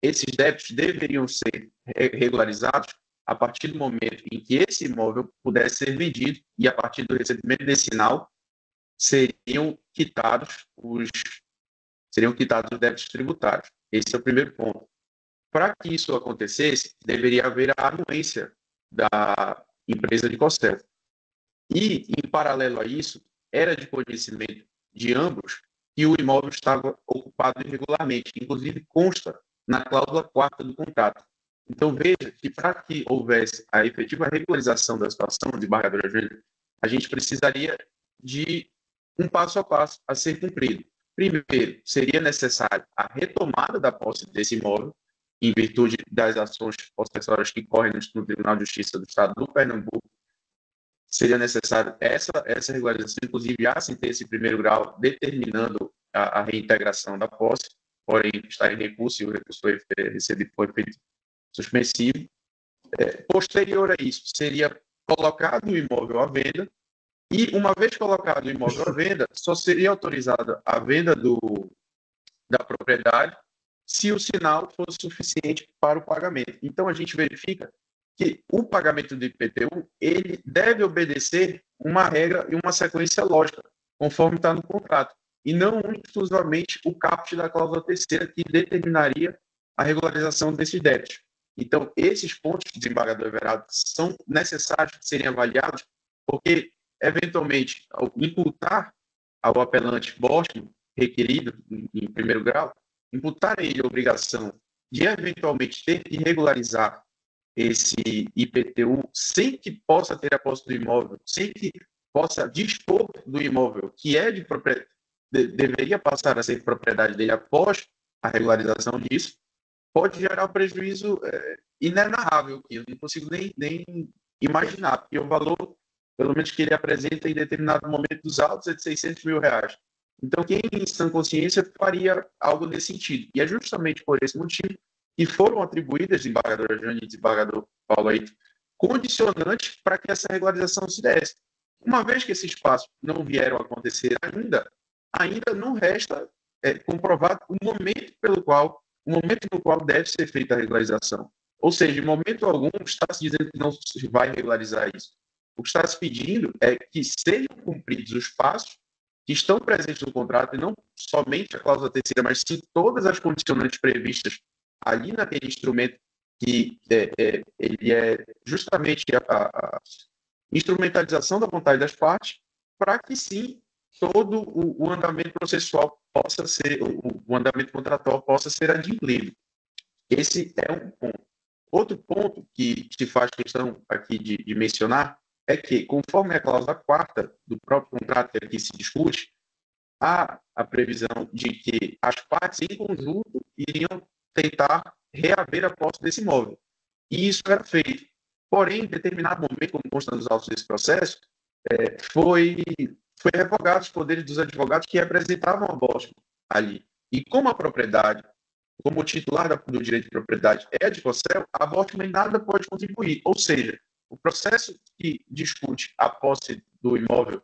esses débitos deveriam ser regularizados a partir do momento em que esse imóvel pudesse ser vendido e, a partir do recebimento desse sinal, seriam quitados os débitos tributários. Esse é o primeiro ponto. Para que isso acontecesse, deveria haver a anuência da empresa de Cossel. E, em paralelo a isso, era de conhecimento de ambos que o imóvel estava ocupado irregularmente. Inclusive, consta na cláusula 4ª do contrato. Então, veja que para que houvesse a efetiva regularização da situação, desembargadora Júlia, a gente precisaria de um passo a passo a ser cumprido. Primeiro, seria necessário a retomada da posse desse imóvel, em virtude das ações possessórias que correm no Tribunal de Justiça do Estado do Pernambuco. Seria necessário essa regularização, inclusive a sentença em primeiro grau, determinando a reintegração da posse, porém está em recurso e o recurso foi recebido foi feito suspensivo. Posterior a isso, seria colocado o imóvel à venda e, uma vez colocado o imóvel à venda, só seria autorizada a venda da propriedade se o sinal fosse suficiente para o pagamento. Então, a gente verifica que o pagamento do IPTU ele deve obedecer uma regra e uma sequência lógica, conforme está no contrato, e não exclusivamente o caput da cláusula 3ª, que determinaria a regularização desses débitos. Então, esses pontos, desembargador Everaldo, são necessários de serem avaliados, porque, eventualmente, ao imputar ao apelante Bosman, requerido em primeiro grau, imputar a ele a obrigação de, eventualmente, ter que regularizar esse IPTU sem que possa ter a posse do imóvel, sem que possa dispor do imóvel, que é de propriedade, deveria passar a ser propriedade dele após a regularização disso, pode gerar um prejuízo inenarrável, que eu não consigo nem imaginar, porque o valor, pelo menos que ele apresenta em determinado momento dos autos, é de R$600 mil. Então, quem em sã consciência faria algo nesse sentido? E é justamente por esse motivo que foram atribuídas, desembargadora Jane e desembargador Paulo Aito, condicionantes para que essa regularização se desse. Uma vez que esses passos não vieram a acontecer ainda não resta comprovado o momento no qual deve ser feita a regularização. Ou seja, em momento algum está se dizendo que não se vai regularizar isso. O que está se pedindo é que sejam cumpridos os passos que estão presentes no contrato, e não somente a cláusula terceira, mas sim todas as condicionantes previstas ali naquele instrumento que ele é justamente a instrumentalização da vontade das partes, para que sim todo o andamento processual possa ser, o andamento contratual possa ser adimplido. Esse é um ponto. Outro ponto que se faz questão aqui de mencionar é que, conforme a cláusula 4ª do próprio contrato que aqui se discute, há a previsão de que as partes em conjunto iriam tentar reaver a posse desse imóvel. E isso era feito. Porém, em determinado momento, como consta nos autos desse processo, foi revogado os poderes dos advogados que representavam a Boston ali. E como a propriedade, como o titular do direito de propriedade é de Cossel, a Boston em nada pode contribuir. Ou seja, o processo que discute a posse do imóvel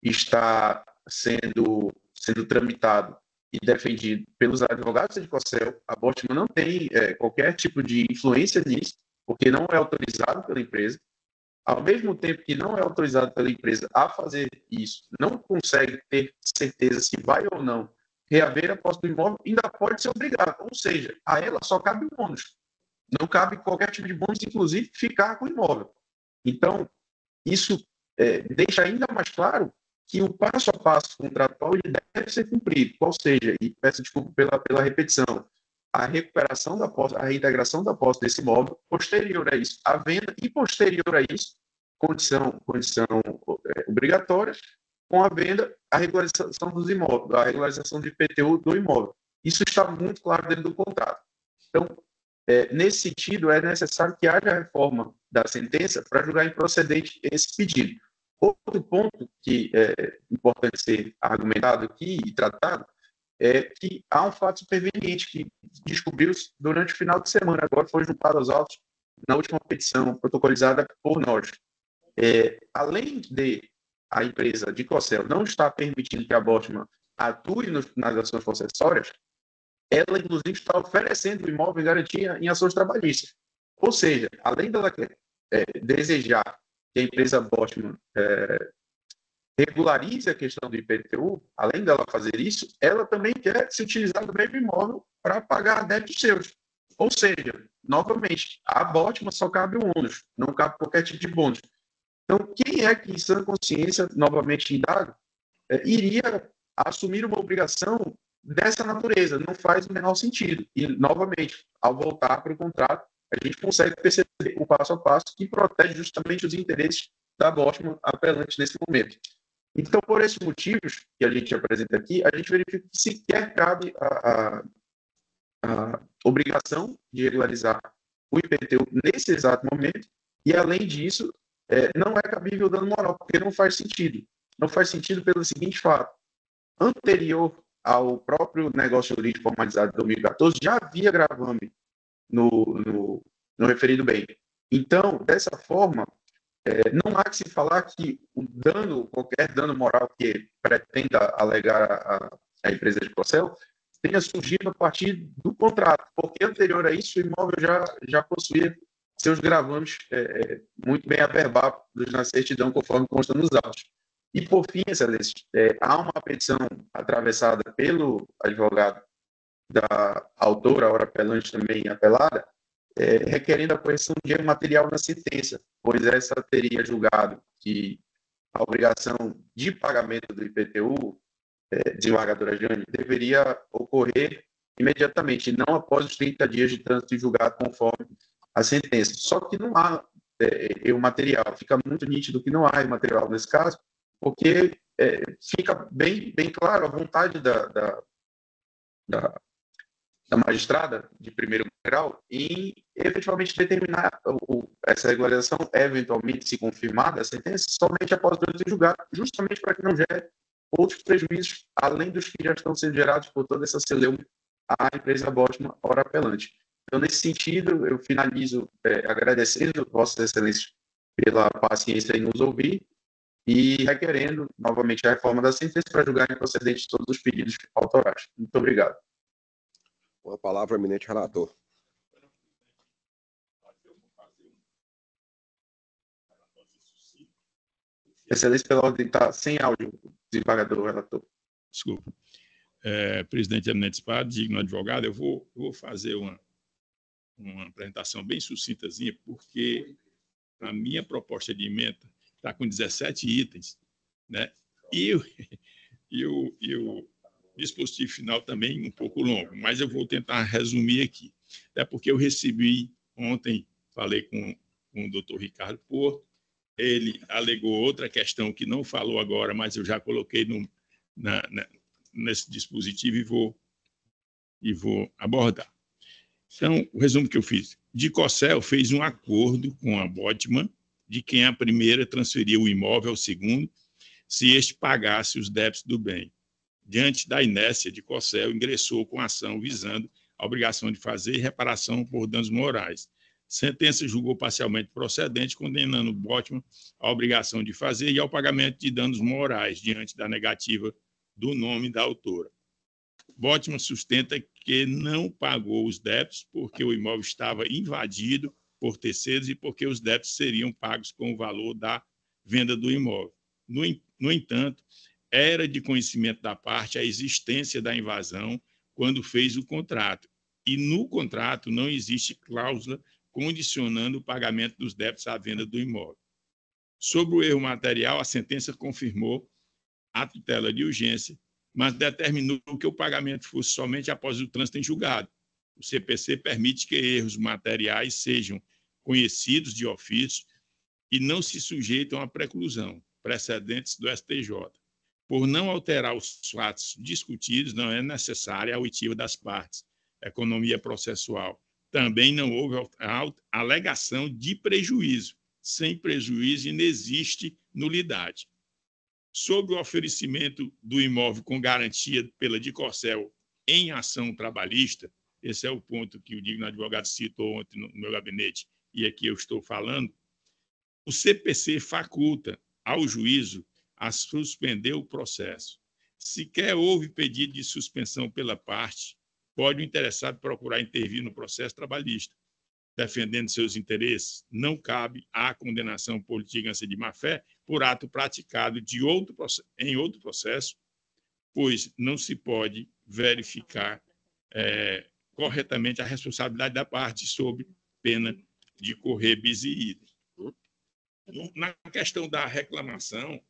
está sendo tramitado e defendido pelos advogados de Cossel. A Boston não tem qualquer tipo de influência nisso, porque não é autorizado pela empresa. Ao mesmo tempo que não é autorizado pela empresa a fazer isso, não consegue ter certeza se vai ou não reaver a posse do imóvel, ainda pode ser obrigado. Ou seja, a ela só cabe o bônus. Não cabe qualquer tipo de bônus, inclusive ficar com o imóvel. Então, isso deixa ainda mais claro que o passo a passo contratual ele deve ser cumprido. Ou seja, e peço desculpa pela repetição, a recuperação da posse, a reintegração da posse desse imóvel, posterior a isso, a venda, e posterior a isso, condição obrigatória, com a venda, a regularização dos imóveis, a regularização do IPTU do imóvel. Isso está muito claro dentro do contrato. Então, nesse sentido, é necessário que haja a reforma da sentença para julgar improcedente esse pedido. Outro ponto que é importante ser argumentado aqui e tratado é que há um fato superveniente que descobriu-se durante o final de semana, agora foi juntado aos autos na última petição protocolizada por nós. Além de a empresa de Cossel não estar permitindo que a Bosman atue nas ações possessórias, ela, inclusive, está oferecendo o imóvel em garantia em ações trabalhistas. Ou seja, além dela desejar que a empresa Bosman regularize a questão do IPTU, além dela fazer isso, ela também quer se utilizar do mesmo imóvel para pagar débitos seus. Ou seja, novamente, a Bosman só cabe o ônus, não cabe qualquer tipo de bônus. Então, quem é que, em sã consciência, novamente indago, iria assumir uma obrigação dessa natureza? Não faz o menor sentido. E, novamente, ao voltar para o contrato, a gente consegue perceber o passo a passo que protege justamente os interesses da Bosman apelante nesse momento. Então, por esses motivos que a gente apresenta aqui, a gente verifica que sequer cabe a obrigação de regularizar o IPTU nesse exato momento, e, além disso, não é cabível dano moral, porque não faz sentido. Não faz sentido pelo seguinte fato. Anterior ao próprio negócio jurídico formalizado de 2014, já havia gravame no referido bem. Então, dessa forma, não há que se falar que qualquer dano moral que pretenda alegar a empresa de Cossel tenha surgido a partir do contrato, porque anterior a isso o imóvel já possuía seus gravames muito bem averbados na certidão, conforme consta nos autos. E, por fim, excelência, há uma petição atravessada pelo advogado da autora, ora apelante também apelada, requerendo a correção de erro material na sentença, pois essa teria julgado que a obrigação de pagamento do IPTU, desembargadora Jane, deveria ocorrer imediatamente, não após os 30 dias de trânsito em julgado, conforme a sentença. Só que não há erro material, fica muito nítido que não há erro material nesse caso, porque fica bem claro a vontade da magistrada de primeiro grau em efetivamente determinar essa regularização, eventualmente, se confirmada a sentença, somente após o trânsito em julgado, justamente para que não gere outros prejuízos, além dos que já estão sendo gerados por toda essa celeuma à empresa Bosman, ora apelante. Então, nesse sentido, eu finalizo agradecendo Vossa Excelência pela paciência em nos ouvir e requerendo novamente a reforma da sentença para julgar improcedentes todos os pedidos autorais. Muito obrigado. Com a palavra, eminente relator. Excelência, pela ordem, está sem áudio, desembargador relator. Desculpa. Presidente eminente Espada, digno advogado, eu vou fazer uma apresentação bem sucintazinha, porque a minha proposta de emenda está com 17 itens, né? E o dispositivo final também um pouco longo, mas eu vou tentar resumir aqui. Até porque eu recebi ontem, falei com o doutor Ricardo Porto, ele alegou outra questão que não falou agora, mas eu já coloquei nesse dispositivo e vou abordar. Então, o resumo que eu fiz. Dicocel fez um acordo com a Botman, de quem a primeira transferia o imóvel ao segundo, se este pagasse os débitos do bem. Diante da inércia, Dicocel ingressou com ação visando a obrigação de fazer reparação por danos morais. Sentença julgou parcialmente procedente, condenando Botman à obrigação de fazer e ao pagamento de danos morais, diante da negativa do nome da autora. Botman sustenta que não pagou os débitos porque o imóvel estava invadido por terceiros e porque os débitos seriam pagos com o valor da venda do imóvel. No entanto, era de conhecimento da parte a existência da invasão quando fez o contrato, e no contrato não existe cláusula condicionando o pagamento dos débitos à venda do imóvel. Sobre o erro material, a sentença confirmou a tutela de urgência, mas determinou que o pagamento fosse somente após o trânsito em julgado. O CPC permite que erros materiais sejam conhecidos de ofício e não se sujeitam à preclusão, precedentes do STJ. Por não alterar os fatos discutidos, não é necessária a oitiva das partes, economia processual. Também não houve alegação de prejuízo. Sem prejuízo, inexiste nulidade. Sobre o oferecimento do imóvel com garantia pela Dicocel em ação trabalhista, esse é o ponto que o digno advogado citou ontem no meu gabinete, e aqui eu estou falando, o CPC faculta ao juízo a suspender o processo. Sequer houve pedido de suspensão pela parte, pode o interessado procurar intervir no processo trabalhista. Defendendo seus interesses, não cabe a condenação por litigância de má-fé por ato praticado em outro processo, pois não se pode verificar corretamente a responsabilidade da parte sob pena de correr bis e idem. Na questão da reclamação,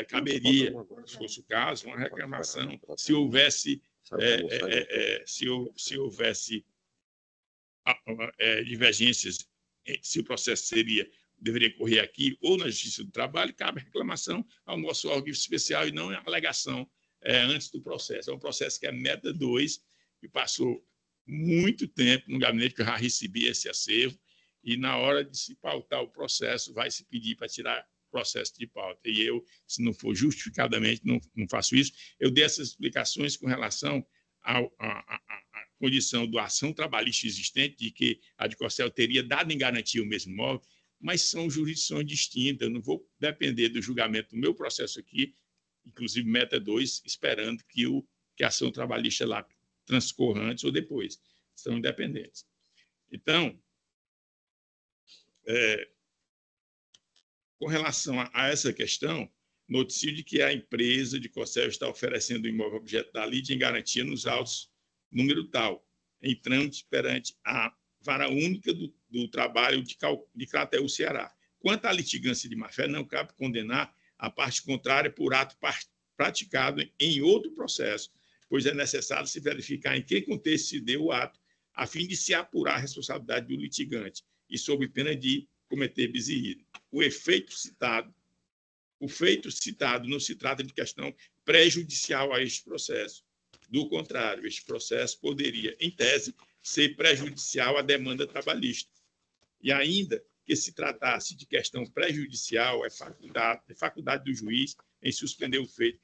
caberia, se fosse o caso, uma reclamação, se houvesse divergências, se o processo deveria correr aqui ou na Justiça do Trabalho, cabe reclamação ao nosso órgão especial e não a alegação antes do processo. É um processo que é meta 2, que passou muito tempo no gabinete, que eu já recebi esse acervo, e na hora de se pautar o processo, vai se pedir para tirar o processo de pauta. E eu, se não for justificadamente, não faço isso. Eu dei essas explicações com relação à condição da ação trabalhista existente, de que a Dicocel teria dado em garantia o mesmo imóvel, mas são jurisdições distintas. Eu não vou depender do julgamento do meu processo aqui, inclusive meta 2, esperando que a ação trabalhista lá transcorra antes ou depois. São independentes. Então, com relação a essa questão, noticio de que a empresa de Dicocel está oferecendo o imóvel objeto da lide em garantia nos autos número tal, em trâmite perante a vara única do trabalho de Crateús, Ceará. Quanto à litigância de má-fé, não cabe condenar a parte contrária por ato praticado em outro processo, pois é necessário se verificar em que contexto se deu o ato, a fim de se apurar a responsabilidade do litigante, e sob pena de cometer bis e idem. O feito citado não se trata de questão prejudicial a este processo. Do contrário, este processo poderia, em tese, ser prejudicial à demanda trabalhista. E ainda que se tratasse de questão prejudicial, é faculdade do juiz em suspender o feito,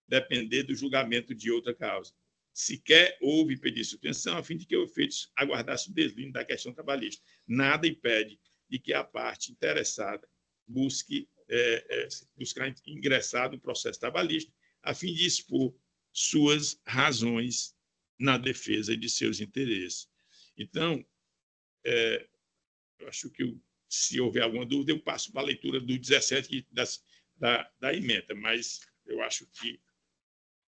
depender do julgamento de outra causa. sequer houve pedido de suspensão, a fim de que o efeito aguardasse o deslinde da questão trabalhista. Nada impede de que a parte interessada busque buscar ingressar no processo trabalhista, a fim de expor suas razões na defesa de seus interesses. Então, eu acho que, se houver alguma dúvida, eu passo para a leitura do 17 da emenda, mas eu acho que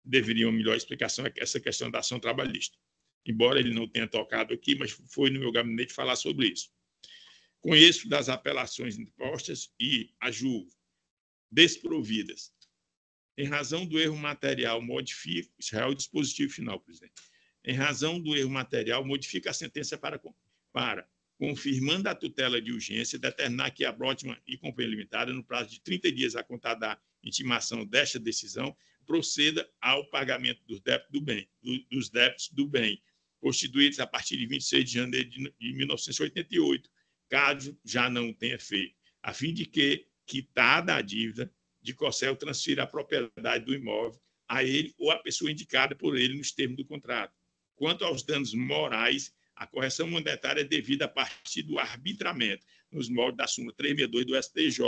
deveria uma melhor explicação essa questão da ação trabalhista. Embora ele não tenha tocado aqui, mas foi no meu gabinete falar sobre isso. Conheço das apelações impostas e a julgo desprovidas. Em razão do erro material, modifica... Isso é o dispositivo final, presidente. Em razão do erro material, modifica a sentença para confirmando a tutela de urgência, determinar que a Brotman e Companhia Limitada, no prazo de 30 dias a contar da intimação desta decisão, proceda ao pagamento dos débitos do bem, constituídos a partir de 26 de janeiro de 1988, caso já não tenha feito, a fim de que, quitada a dívida, de Corsel transfira a propriedade do imóvel a ele ou à pessoa indicada por ele nos termos do contrato. Quanto aos danos morais, a correção monetária é devida a partir do arbitramento, nos moldes da súmula 362 do STJ,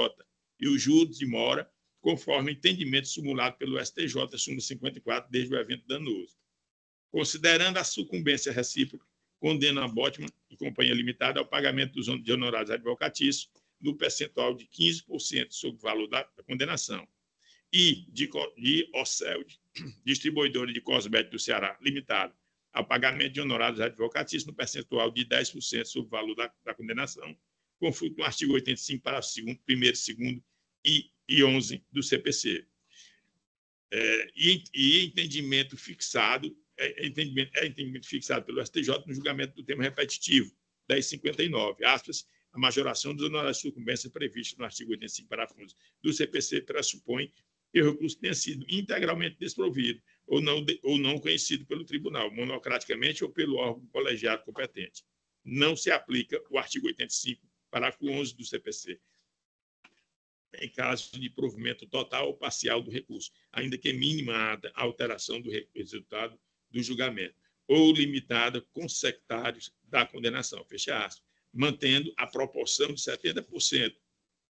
e os juros de mora, conforme entendimento simulado pelo STJ, súmula 54, desde o evento danoso. Considerando a sucumbência recíproca, condena a Brotman e Companhia Limitada ao pagamento de honorários advocatícios no percentual de 15% sobre o valor da condenação. E de Oceld, distribuidora de cosméticos do Ceará, Limitada, ao pagamento de honorários advocatícios no percentual de 10% sobre o valor da condenação, conforme o artigo 85, parágrafo 2º, 1º, 2º e 11 do CPC. Entendimento fixado pelo STJ no julgamento do tema repetitivo, 1059, aspas, a majoração dos honorários de sucumbência prevista no artigo 85, parágrafo 11 do CPC pressupõe que o recurso tenha sido integralmente desprovido ou não conhecido pelo tribunal, monocraticamente ou pelo órgão colegiado competente. Não se aplica o artigo 85, parágrafo 11 do CPC, em caso de provimento total ou parcial do recurso, ainda que mínima a alteração do resultado do julgamento, ou limitada com sectários da condenação, fecha aspas, mantendo a proporção de 70%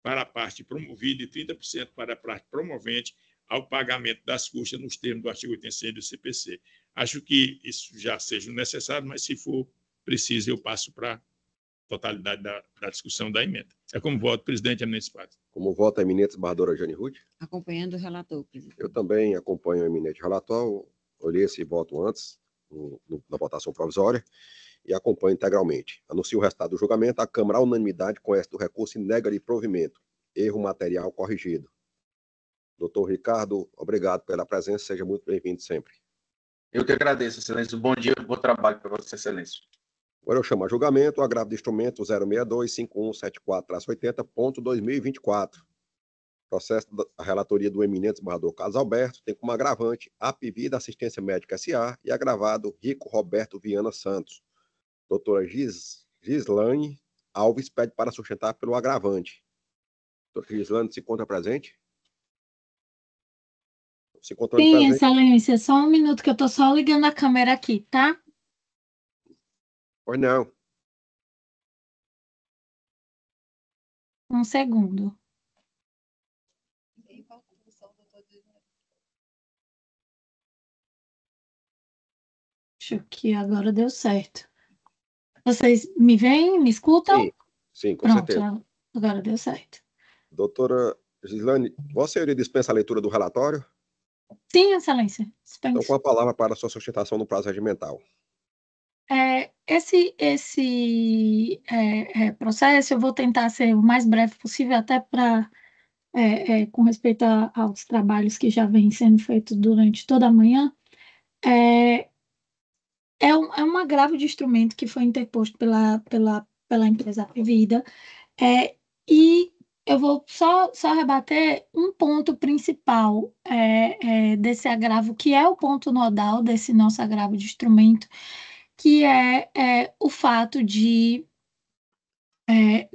para a parte promovida e 30% para a parte promovente ao pagamento das custas nos termos do artigo 86 do CPC. Acho que isso já seja necessário, mas se for preciso, eu passo para a totalidade da discussão da emenda. É como voto, presidente eminente Spades. Como voto a eminente desembargadora Jane Ruth? Acompanhando o relator, presidente. Eu também acompanho o eminente relator, olhei esse voto antes, na votação provisória, e acompanho integralmente. Anuncio o resultado do julgamento. A Câmara, à unanimidade, conhece do recurso e nega-lhe provimento. Erro material corrigido. Doutor Ricardo, obrigado pela presença. Seja muito bem-vindo sempre. Eu que agradeço, Excelência. Bom dia, bom trabalho para Vossa Excelência. Agora eu chamo a julgamento o agravo de instrumento 062-5174-80.2024. Processo da relatoria do eminente desembargador Carlos Alberto tem como agravante a Apivida Assistência Médica S.A. e agravado Rico Roberto Viana Santos. Doutora Gislane Alves pede para sustentar pelo agravante. Doutora Gislane se encontra presente? Se encontra Sim, presente? Excelência, só um minuto que eu estou só ligando a câmera aqui, tá? Pois não. Um segundo. Acho que agora deu certo. Vocês me veem, me escutam? Sim, com Pronto, certeza. agora deu certo. Doutora Gislane, Vossa Senhoria dispensa a leitura do relatório? Sim, Excelência. Então, com a palavra para a sua sustentação no prazo regimental. Esse processo eu vou tentar ser o mais breve possível, até para, com respeito aos trabalhos que já vêm sendo feitos durante toda a manhã. É um agravo de instrumento que foi interposto pela empresa Apivida, e eu vou só rebater um ponto principal desse agravo, que é o ponto nodal desse nosso agravo de instrumento, que é o fato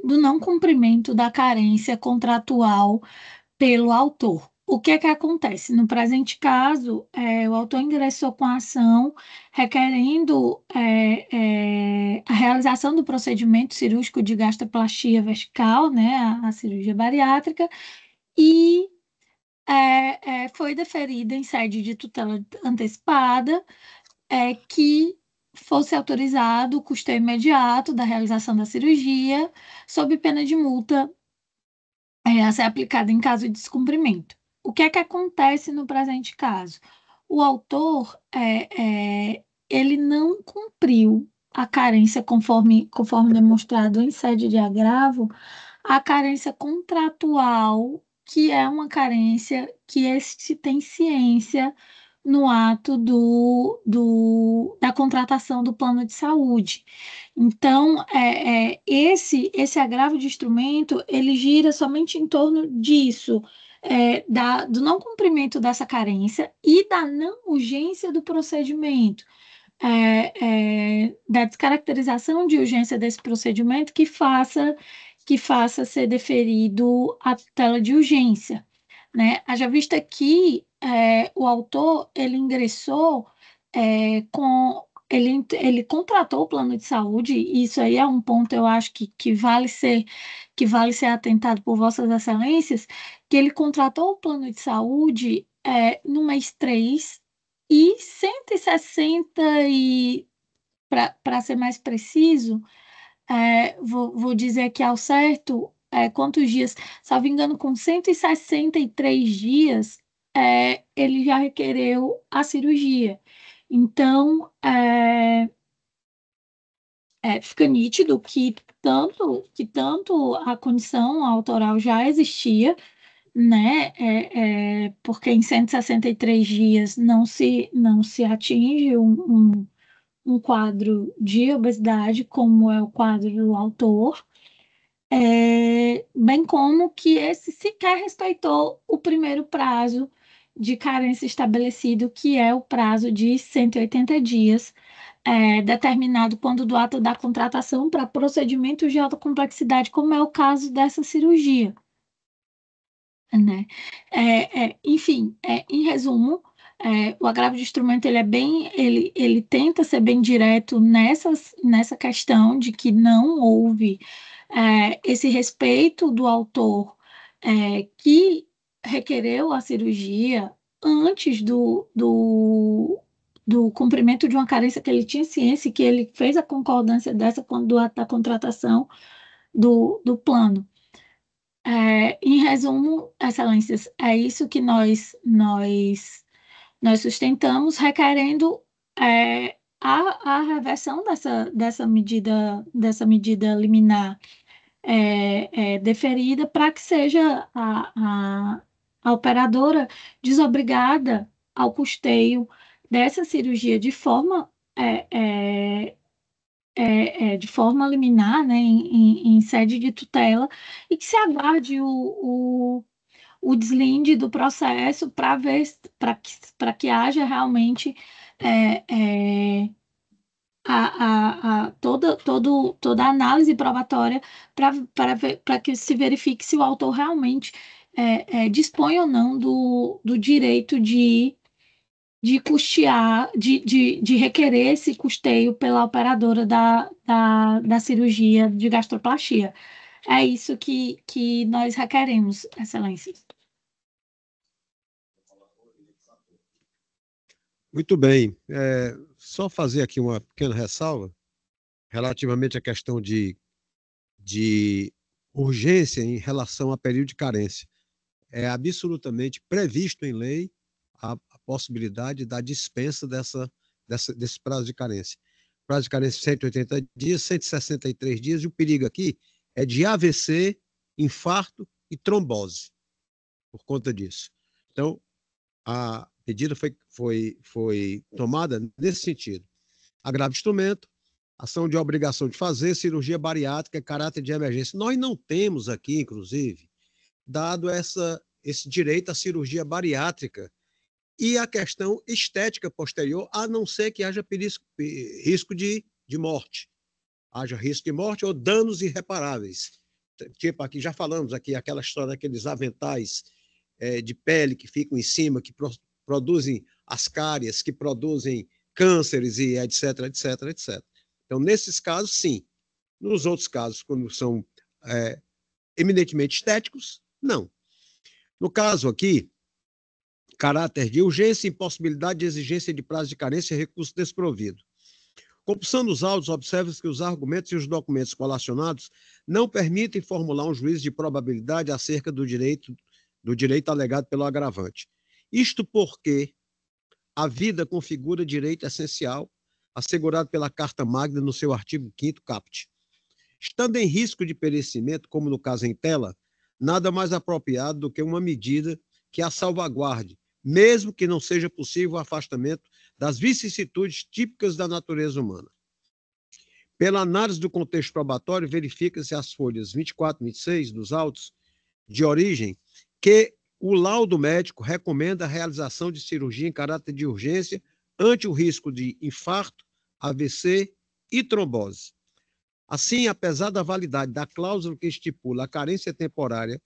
do não cumprimento da carência contratual pelo autor. o que é que acontece? No presente caso, o autor ingressou com a ação requerendo a realização do procedimento cirúrgico de gastroplastia vertical, né, a cirurgia bariátrica, e foi deferida em sede de tutela antecipada que fosse autorizado o custeio imediato da realização da cirurgia, sob pena de multa a ser aplicada em caso de descumprimento. O que é que acontece no presente caso? O autor, ele não cumpriu a carência conforme demonstrado em sede de agravo, a carência contratual, que é uma carência que este tem ciência no ato da contratação do plano de saúde. Então, esse agravo de instrumento, ele gira somente em torno disso, do não cumprimento dessa carência e da não urgência do procedimento, da descaracterização de urgência desse procedimento que faça ser deferido a tutela de urgência, né? Haja vista que o autor, ele ingressou ele contratou o plano de saúde, e isso aí é um ponto, eu acho, que vale ser atentado por Vossas Excelências, que ele contratou o plano de saúde no mês 3 e 160 para ser mais preciso, vou dizer aqui ao certo quantos dias, salvo engano, com 163 dias, ele já requereu a cirurgia. Então, fica nítido que tanto a condição autoral já existia, né? Porque em 163 dias não se atinge um quadro de obesidade, como é o quadro do autor, bem como que esse sequer respeitou o primeiro prazo de carência estabelecido, que é o prazo de 180 dias, determinado quando do ato da contratação para procedimentos de alta complexidade, como é o caso dessa cirurgia, né? Enfim, em resumo, o agravo de instrumento ele tenta ser bem direto nessa questão de que não houve esse respeito do autor que requereu a cirurgia antes do cumprimento de uma carência que ele tinha ciência e que ele fez a concordância dessa quando do ato da contratação do plano. Em resumo, Excelências, é isso que nós sustentamos, requerendo a reversão dessa medida liminar deferida, para que seja a operadora desobrigada ao custeio dessa cirurgia de forma liminar, né, em sede de tutela, e que se aguarde o deslinde do processo para que haja realmente toda a análise probatória para que se verifique se o autor realmente dispõe ou não do direito de custear, de requerer esse custeio pela operadora da cirurgia de gastroplastia. É isso que nós requeremos, Excelências. Muito bem. Só fazer aqui uma pequena ressalva relativamente à questão de urgência em relação a período de carência. É absolutamente previsto em lei a possibilidade da dispensa desse prazo de carência. Prazo de carência 180 dias, 163 dias, e o perigo aqui é de AVC, infarto e trombose, por conta disso. Então, a medida foi tomada nesse sentido. Agravo de instrumento, ação de obrigação de fazer, cirurgia bariátrica, caráter de emergência. Nós não temos aqui, inclusive, dado esse direito à cirurgia bariátrica e a questão estética posterior, a não ser que haja risco de morte. Haja risco de morte ou danos irreparáveis. Tipo, aqui já falamos aqui, aquela história daqueles aventais de pele que ficam em cima, que produzem ascárias, que produzem cânceres e etc, etc, etc. Então, nesses casos, sim. Nos outros casos, quando são eminentemente estéticos, não. No caso aqui, caráter de urgência, impossibilidade de exigência de prazo de carência e recurso desprovido. Compulsando os autos, observa-se que os argumentos e os documentos colacionados não permitem formular um juízo de probabilidade acerca do direito alegado pelo agravante. Isto porque a vida configura direito essencial, assegurado pela Carta Magna no seu artigo 5º caput. Estando em risco de perecimento, como no caso em tela, nada mais apropriado do que uma medida que a salvaguarde, mesmo que não seja possível o afastamento das vicissitudes típicas da natureza humana. Pela análise do contexto probatório, verifica-se as folhas 24 e 26 dos autos de origem que o laudo médico recomenda a realização de cirurgia em caráter de urgência ante o risco de infarto, AVC e trombose. Assim, apesar da validade da cláusula que estipula a carência temporária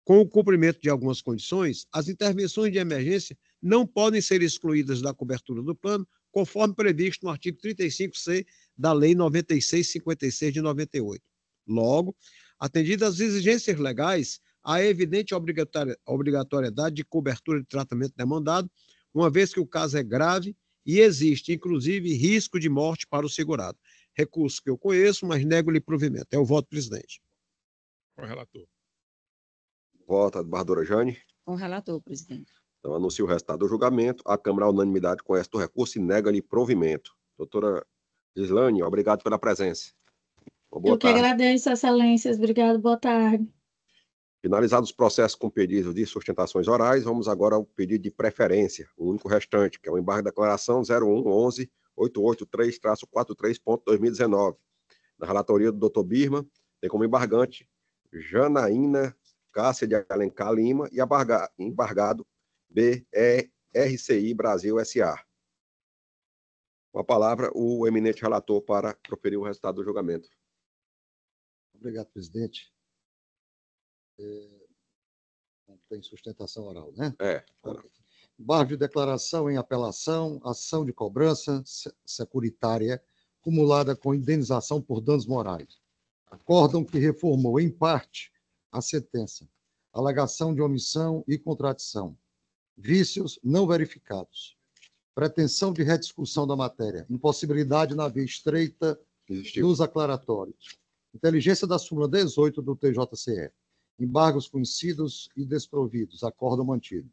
com o cumprimento de algumas condições, as intervenções de emergência não podem ser excluídas da cobertura do plano, conforme previsto no artigo 35C da Lei 9656 de 98. Logo, atendidas as exigências legais, há evidente obrigatoriedade de cobertura de tratamento demandado, uma vez que o caso é grave e existe, inclusive, risco de morte para o segurado. Recurso que eu conheço, mas nego-lhe provimento. É o voto, presidente. Com o relator. Vota a desembargadora Jane. Com o relator, presidente. Então, anuncio o resultado do julgamento. A Câmara, à unanimidade, conhece do recurso e nega-lhe provimento. Doutora Gislane, obrigado pela presença. Eu que agradeço, excelências. Obrigado, boa tarde. Finalizados os processos com pedidos de sustentações orais, vamos agora ao pedido de preferência, o único restante, que é o embargo de declaração 0111-883.43.2019. Na relatoria do Dr. Birman, tem como embargante Janaína Cássia de Alencar Lima e embargado BRCI Brasil S.A. Com a palavra, o eminente relator para proferir o resultado do julgamento. Obrigado, presidente. Não tem sustentação oral, né? Embargo de declaração em apelação, ação de cobrança securitária cumulada com indenização por danos morais. Acórdão que reformou, em parte, a sentença. Alegação de omissão e contradição. Vícios não verificados. Pretensão de rediscussão da matéria. Impossibilidade na via estreita dos aclaratórios. Inteligência da súmula 18 do TJCE. Embargos conhecidos e desprovidos. Acórdão mantido.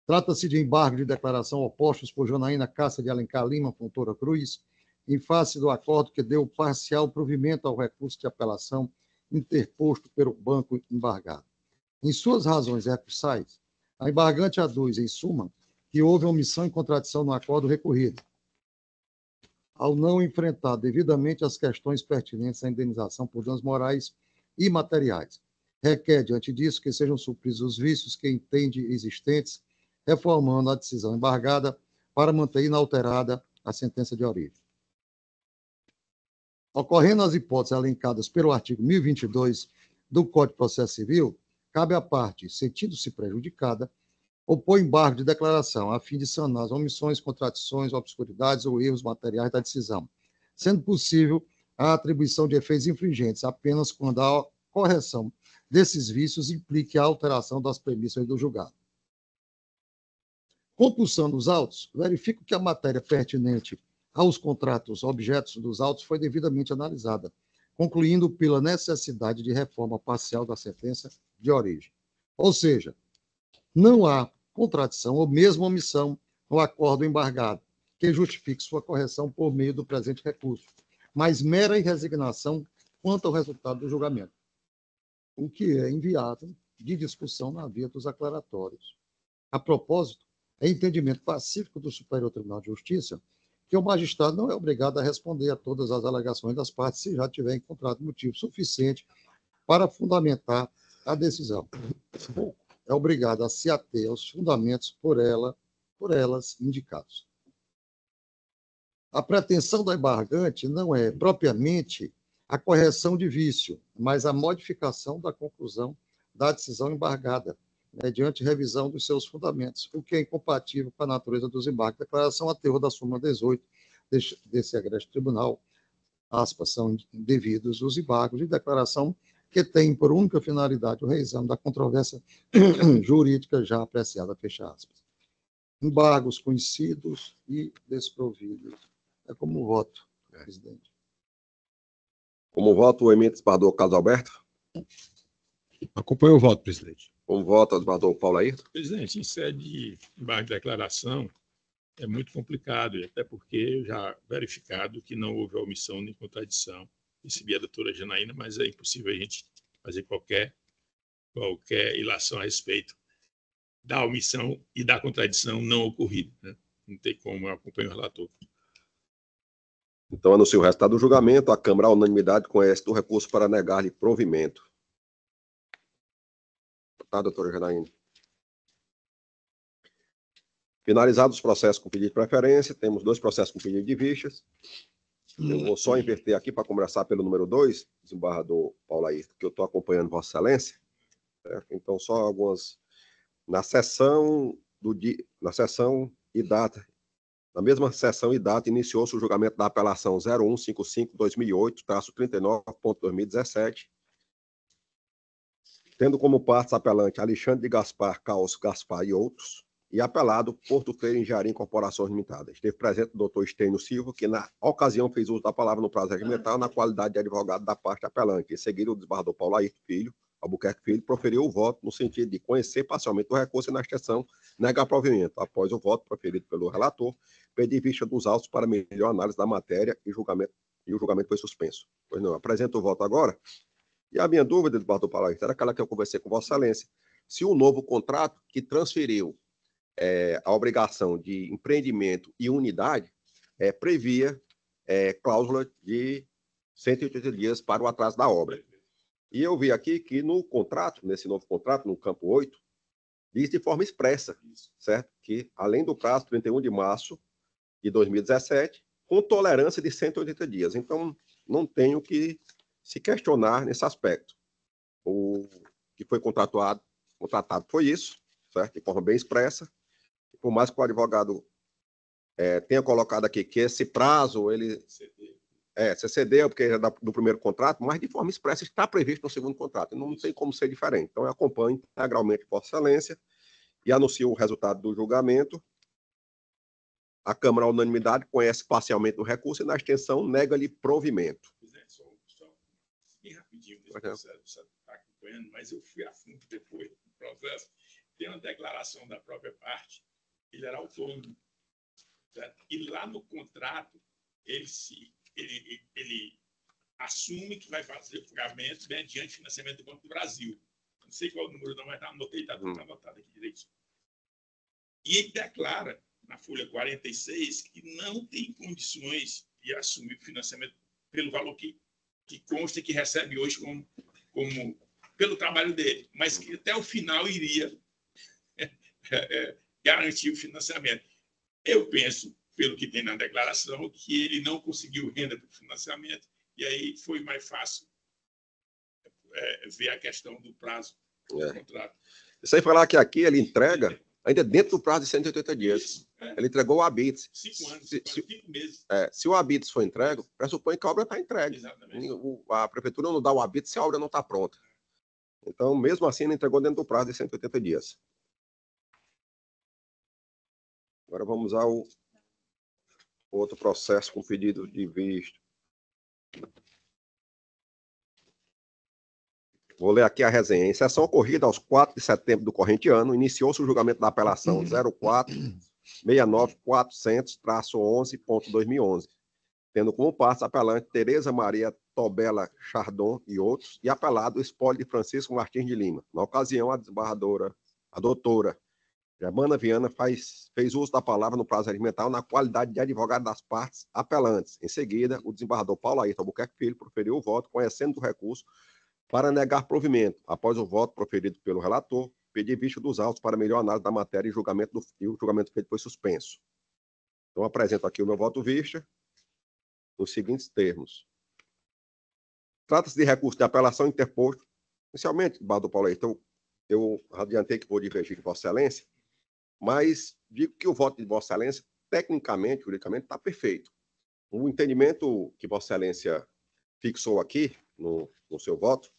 Trata-se de embargo de declaração opostos por Janaína Cássia de Alencar Lima, Fontoura Cruz, em face do acordo que deu parcial provimento ao recurso de apelação interposto pelo banco embargado. Em suas razões recursais, a embargante aduz, em suma, que houve omissão e contradição no acordo recorrido, ao não enfrentar devidamente as questões pertinentes à indenização por danos morais e materiais. Requer, diante disso, que sejam supridos os vícios que entende existentes, reformando a decisão embargada para manter inalterada a sentença de origem. Ocorrendo as hipóteses elencadas pelo artigo 1022 do Código de Processo Civil, cabe à parte, sentindo-se prejudicada, opor embargo de declaração, a fim de sanar as omissões, contradições, obscuridades ou erros materiais da decisão, sendo possível a atribuição de efeitos infringentes apenas quando a correção desses vícios implique a alteração das premissas do julgado. Compulsando os autos, verifico que a matéria pertinente aos contratos objetos dos autos foi devidamente analisada, concluindo pela necessidade de reforma parcial da sentença de origem. Ou seja, não há contradição ou mesmo omissão no acordo embargado, que justifique sua correção por meio do presente recurso, mas mera resignação quanto ao resultado do julgamento, o que é inviável de discussão na via dos aclaratórios. A propósito, é entendimento pacífico do Superior Tribunal de Justiça que o magistrado não é obrigado a responder a todas as alegações das partes se já tiver encontrado motivo suficiente para fundamentar a decisão. É obrigado a se ater aos fundamentos por elas indicados. A pretensão do embargante não é propriamente a correção de vício, mas a modificação da conclusão da decisão embargada, mediante revisão dos seus fundamentos, o que é incompatível com a natureza dos embargos. Declaração a termo da súmula 18 desse egresso tribunal, aspas, são devidos os embargos de declaração que tem por única finalidade o reexame da controvérsia jurídica já apreciada, fecha aspas. Embargos conhecidos e desprovidos. É como voto, presidente. Como voto, o emite desembargador Carlos Alberto. Acompanho o voto, presidente. Como voto, o desembargador Paulo Ayrton. Presidente, em sede de embargo de declaração, é muito complicado, e até porque já verificado que não houve omissão nem contradição. Recebi a doutora Janaína, mas é impossível a gente fazer qualquer ilação a respeito da omissão e da contradição não ocorrida, né? Não tem como, eu acompanho o relator. Então, anuncio o resultado do julgamento. A Câmara, à unanimidade, conhece do recurso para negar-lhe provimento. Tá, doutora Janaína? Finalizados os processos com pedido de preferência, temos 2 processos com pedido de vistas. Eu vou só inverter aqui para conversar pelo número 2, desembargador Paulo Ayrton, que eu estou acompanhando Vossa Excelência. Certo? Então, só algumas... Na sessão e data, na mesma sessão e data, iniciou-se o julgamento da apelação 0155-2008-39.2017, tendo como partes apelante Alexandre de Gaspar, Caos Gaspar e outros, e apelado Porto Freire Engenharia Incorporações Limitada. Esteve presente o doutor Estênio Silva, que na ocasião fez uso da palavra no prazo regimental na qualidade de advogado da parte apelante. Em seguida, o desembargador Paulo Ayrton Filho, Albuquerque Filho, proferiu o voto no sentido de conhecer parcialmente o recurso e, na extensão, negar provimento. Após o voto proferido pelo relator, pedir vista dos autos para melhor análise da matéria e o julgamento foi suspenso. Pois não, apresento o voto agora. E a minha dúvida, desembargador Paulo Ayrton, era aquela que eu conversei com Vossa Excelência, se o novo contrato que transferiu a obrigação de empreendimento e unidade previa cláusula de 180 dias para o atraso da obra. E eu vi aqui que no contrato, nesse novo contrato, no campo 8, diz de forma expressa, certo? Que além do prazo 31 de março de 2017, com tolerância de 180 dias. Então, não tenho que se questionar nesse aspecto. O que foi contratado foi isso, certo? De forma bem expressa. Por mais que o advogado tenha colocado aqui que esse prazo, ele se cedeu, porque é do primeiro contrato, mas de forma expressa está previsto no segundo contrato. Não tem como ser diferente. Então, eu acompanho integralmente Vossa Excelência e anuncio o resultado do julgamento. A Câmara, à unanimidade, conhece parcialmente o recurso e, na extensão, nega-lhe provimento. Só bem rapidinho, você está acompanhando, mas eu fui a fundo depois do processo. Tem uma declaração da própria parte, ele era autônomo. Certo? E lá no contrato, ele assume que vai fazer o pagamento mediante financiamento do Banco do Brasil. Não sei qual o número, não, mas anotei, está anotado aqui direito. E ele declara, na folha 46, que não tem condições de assumir o financiamento pelo valor que consta que recebe hoje pelo trabalho dele, mas que até o final iria garantir o financiamento. Eu penso, pelo que tem na declaração, que ele não conseguiu renda para o financiamento, e aí foi mais fácil ver a questão do prazo do contrato. Sem falar que aqui ele entrega ainda dentro do prazo de 180 dias. Isso, Ele entregou o habites. 5 anos, 5 meses. Se o habites for entregue, pressupõe que a obra está entregue. Exatamente. A prefeitura não dá o habites se a obra não está pronta. Então, mesmo assim, ele entregou dentro do prazo de 180 dias. Agora vamos ao outro processo com pedido de vista. Vou ler aqui a resenha. Em sessão ocorrida aos 4 de setembro do corrente ano, iniciou-se o julgamento da apelação 04-69400-11.2011, tendo como partes apelante Tereza Maria Tobela Chardon e outros, e apelado o espólio de Francisco Martins de Lima. Na ocasião, a doutora Germana Viana fez uso da palavra no prazo regimental na qualidade de advogado das partes apelantes. Em seguida, o desembargador Paulo Ayrton Albuquerque Filho proferiu o voto, conhecendo do recurso, para negar provimento. Após o voto proferido pelo relator, pedi vista dos autos para melhor análise da matéria e o julgamento feito foi suspenso. Então, apresento aqui o meu voto vista, nos seguintes termos. Trata-se de recurso de apelação interposto, inicialmente, do Paulo Ayrton, eu adiantei que vou divergir de Vossa Excelência, mas digo que o voto de Vossa Excelência, tecnicamente, juridicamente, está perfeito. O entendimento que Vossa Excelência fixou aqui no seu voto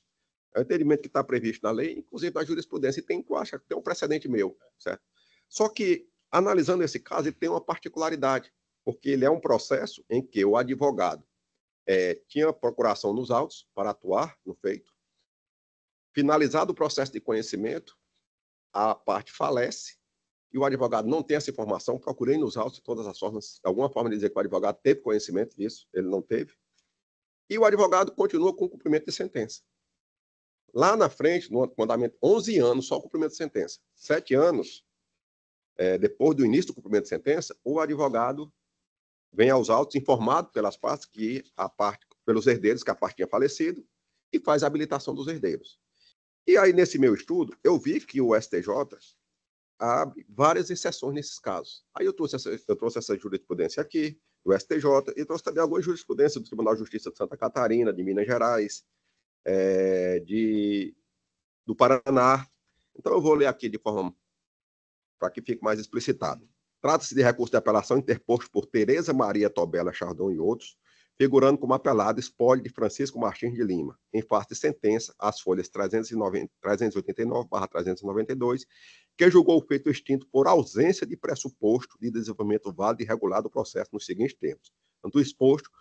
é o entendimento que está previsto na lei, inclusive na jurisprudência, e tem um precedente meu, certo? Só que, analisando esse caso, ele tem uma particularidade, porque ele é um processo em que o advogado tinha procuração nos autos para atuar no feito. Finalizado o processo de conhecimento, a parte falece e o advogado não tem essa informação. Procurei nos autos de todas as formas, de alguma forma de dizer que o advogado teve conhecimento disso, ele não teve. E o advogado continua com o cumprimento de sentença. Lá na frente, no mandamento, 11 anos só o cumprimento de sentença. 7 anos, depois do início do cumprimento de sentença, o advogado vem aos autos informado pelas partes pelos herdeiros que a parte tinha falecido e faz a habilitação dos herdeiros. E aí, nesse meu estudo, eu vi que o STJ abre várias exceções nesses casos. Aí eu trouxe essa jurisprudência aqui, do STJ, e trouxe também algumas jurisprudências do Tribunal de Justiça de Santa Catarina, de Minas Gerais, do Paraná. Então, eu vou ler aqui de forma para que fique mais explicitado. Trata-se de recurso de apelação interposto por Tereza Maria Tobela Chardon e outros, figurando como apelado espólio de Francisco Martins de Lima, em face de sentença, as folhas 389/392, que julgou o feito extinto por ausência de pressuposto de desenvolvimento válido e regular do processo nos seguintes termos. Tanto exposto,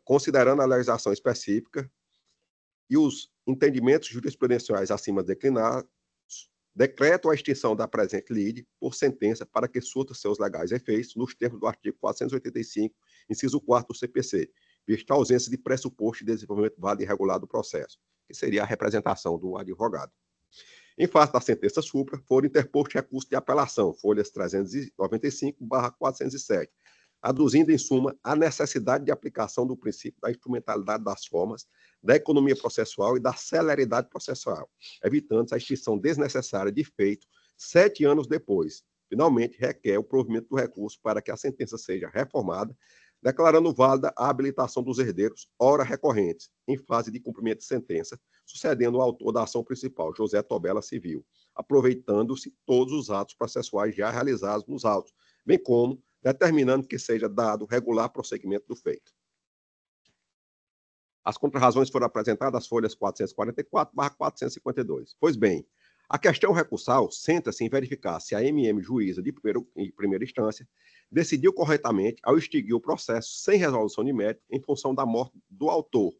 considerando a legislação específica e os entendimentos jurisprudenciais acima declinados, decreto a extinção da presente lide por sentença para que surta seus legais efeitos nos termos do artigo 485, inciso 4 do CPC, vista a ausência de pressuposto de desenvolvimento válido e regular do processo, que seria a representação do advogado. Em face da sentença supra, foram interpostos recursos de apelação, folhas 395/407, aduzindo, em suma, a necessidade de aplicação do princípio da instrumentalidade das formas, da economia processual e da celeridade processual, evitando a extinção desnecessária de feito 7 anos depois. Finalmente, requer o provimento do recurso para que a sentença seja reformada, declarando válida a habilitação dos herdeiros, ora recorrentes, em fase de cumprimento de sentença, sucedendo o autor da ação principal, José Tobela Civil, aproveitando-se todos os atos processuais já realizados nos autos, bem como determinando que seja dado regular prosseguimento do feito. As contrarrazões foram apresentadas às folhas 444/452. Pois bem, a questão recursal centra-se em verificar se a MM juíza de primeira instância decidiu corretamente ao extinguir o processo sem resolução de mérito em função da morte do autor,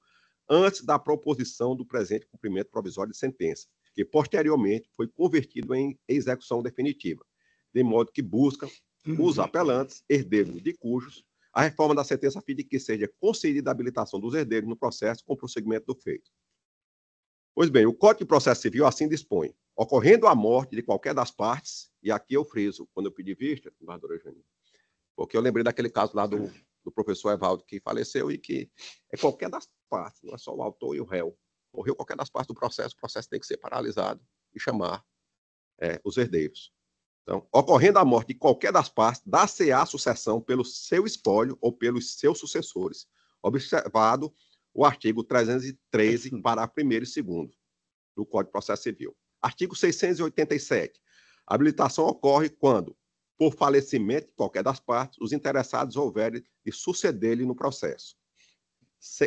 antes da proposição do presente cumprimento provisório de sentença, que posteriormente foi convertido em execução definitiva, de modo que buscam os apelantes, herdeiros de cujos, a reforma da sentença a fim de que seja concedida a habilitação dos herdeiros no processo com prosseguimento do feito. Pois bem, o Código de Processo Civil assim dispõe: ocorrendo a morte de qualquer das partes, e aqui eu friso, quando eu pedi vista, embaixadora Janine, porque eu lembrei daquele caso lá do professor Evaldo, que faleceu, e que é qualquer das partes, não é só o autor e o réu. Morreu qualquer das partes do processo, o processo tem que ser paralisado e chamar os herdeiros. Então, ocorrendo a morte de qualquer das partes, dá-se-á sucessão pelo seu espólio ou pelos seus sucessores, observado o artigo 313, parágrafo 1º e 2º do Código de Processo Civil. Artigo 687. A habilitação ocorre quando, por falecimento de qualquer das partes, os interessados houverem de suceder-lhe no processo.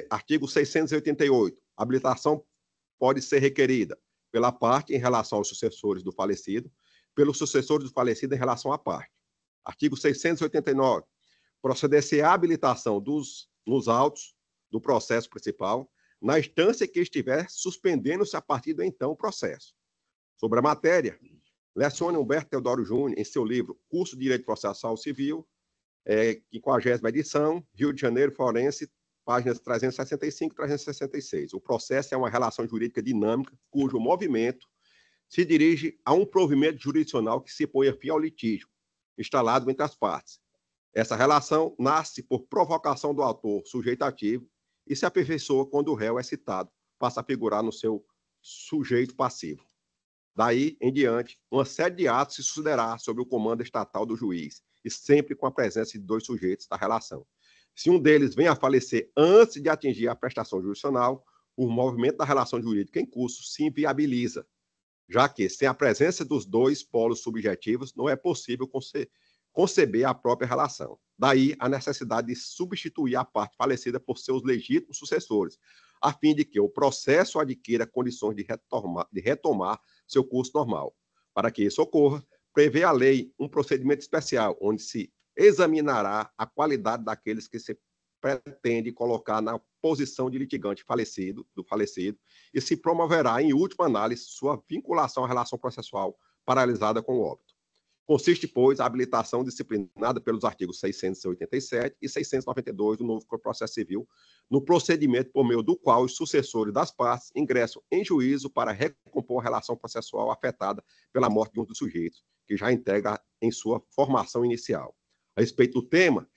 Artigo 688. A habilitação pode ser requerida pela parte em relação aos sucessores do falecido, pelos sucessores do falecido em relação à parte. Artigo 689. Proceder-se à habilitação nos autos do processo principal, na instância que estiver suspendendo-se a partir do então o processo. Sobre a matéria, leciona Humberto Teodoro Júnior, em seu livro Curso de Direito Processual Civil, 50ª edição, Rio de Janeiro, Forense, páginas 365 e 366. O processo é uma relação jurídica dinâmica, cujo movimento se dirige a um provimento jurisdicional que se põe a fim ao litígio, instalado entre as partes. Essa relação nasce por provocação do autor sujeito ativo e se aperfeiçoa quando o réu é citado, passa a figurar no seu sujeito passivo. Daí em diante, uma série de atos se sucederá sob o comando estatal do juiz, e sempre com a presença de dois sujeitos da relação. Se um deles vem a falecer antes de atingir a prestação jurisdicional, o movimento da relação jurídica em curso se inviabiliza, já que, sem a presença dos dois polos subjetivos, não é possível conceber a própria relação. Daí a necessidade de substituir a parte falecida por seus legítimos sucessores, a fim de que o processo adquira condições de retomar seu curso normal. Para que isso ocorra, prevê a lei um procedimento especial, onde se examinará a qualidade daqueles que se pretende colocar na posição de litigante do falecido, e se promoverá, em última análise, sua vinculação à relação processual paralisada com o óbito. Consiste, pois, a habilitação disciplinada pelos artigos 687 e 692 do novo Código de Processo Civil, no procedimento por meio do qual os sucessores das partes ingressam em juízo para recompor a relação processual afetada pela morte de um dos sujeitos, que já integra em sua formação inicial. A respeito do tema,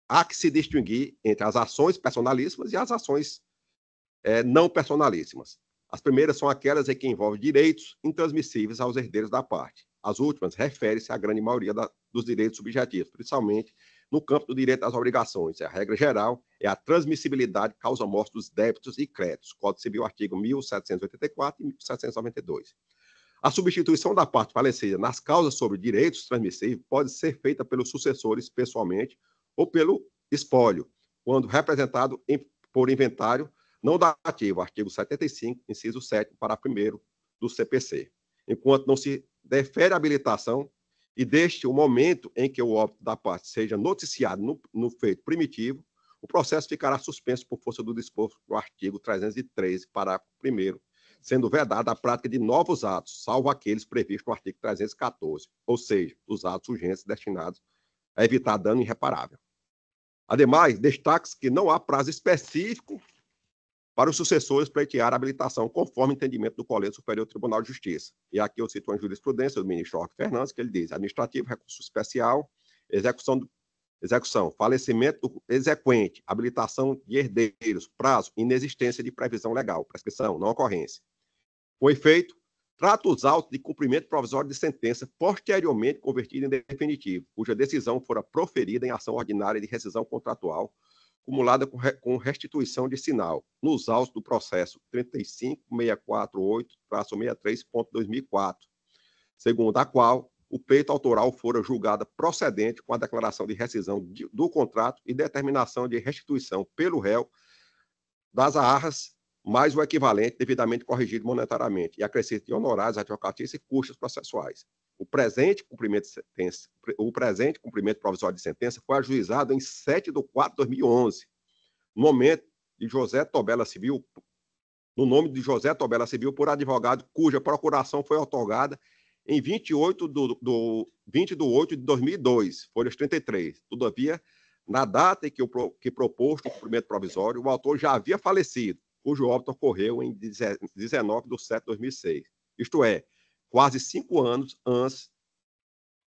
há que se distinguir entre as ações personalíssimas e as ações não personalíssimas. As primeiras são aquelas em que envolvem direitos intransmissíveis aos herdeiros da parte. As últimas referem-se à grande maioria dos direitos subjetivos, principalmente no campo do direito às obrigações. A regra geral é a transmissibilidade causa-morte dos débitos e créditos. Código Civil, artigo 1784 e 1792. A substituição da parte falecida nas causas sobre direitos transmissíveis pode ser feita pelos sucessores pessoalmente ou pelo espólio, quando representado por inventário não dativo, artigo 75, inciso 7, parágrafo 1º do CPC. Enquanto não se defere a habilitação e deste o momento em que o óbito da parte seja noticiado no feito primitivo, o processo ficará suspenso por força do disposto do artigo 313, parágrafo 1º, sendo vedada a prática de novos atos, salvo aqueles previstos no artigo 314, ou seja, os atos urgentes destinados a evitar dano irreparável. Ademais, destaca-se que não há prazo específico para os sucessores pleitear a habilitação, conforme o entendimento do Colégio Superior do Tribunal de Justiça. E aqui eu cito uma jurisprudência do ministro Roque Fernandes, que ele diz: administrativo, recurso especial, execução, falecimento do exequente, habilitação de herdeiros, prazo, inexistência de previsão legal, prescrição, não ocorrência. Com efeito, trata os autos de cumprimento provisório de sentença posteriormente convertida em definitivo, cuja decisão fora proferida em ação ordinária de rescisão contratual, acumulada com restituição de sinal, nos autos do processo 35648-63.2004, segundo a qual o pleito autoral fora julgada procedente com a declaração de rescisão do contrato e determinação de restituição pelo réu das arras, mais o equivalente devidamente corrigido monetariamente, e acrescente de honorários, advocatícios e custos processuais. O presente cumprimento provisório de sentença foi ajuizado em 7 de 4 de 2011, no momento de José Tobela Civil, no nome de José Tobela Civil, por advogado cuja procuração foi otorgada em 20 de 8 de 2002, folhas 33. Todavia, na data em que propôs o cumprimento provisório, o autor já havia falecido, cujo óbito ocorreu em 19 de 7 de 2006. Isto é, quase 5 anos antes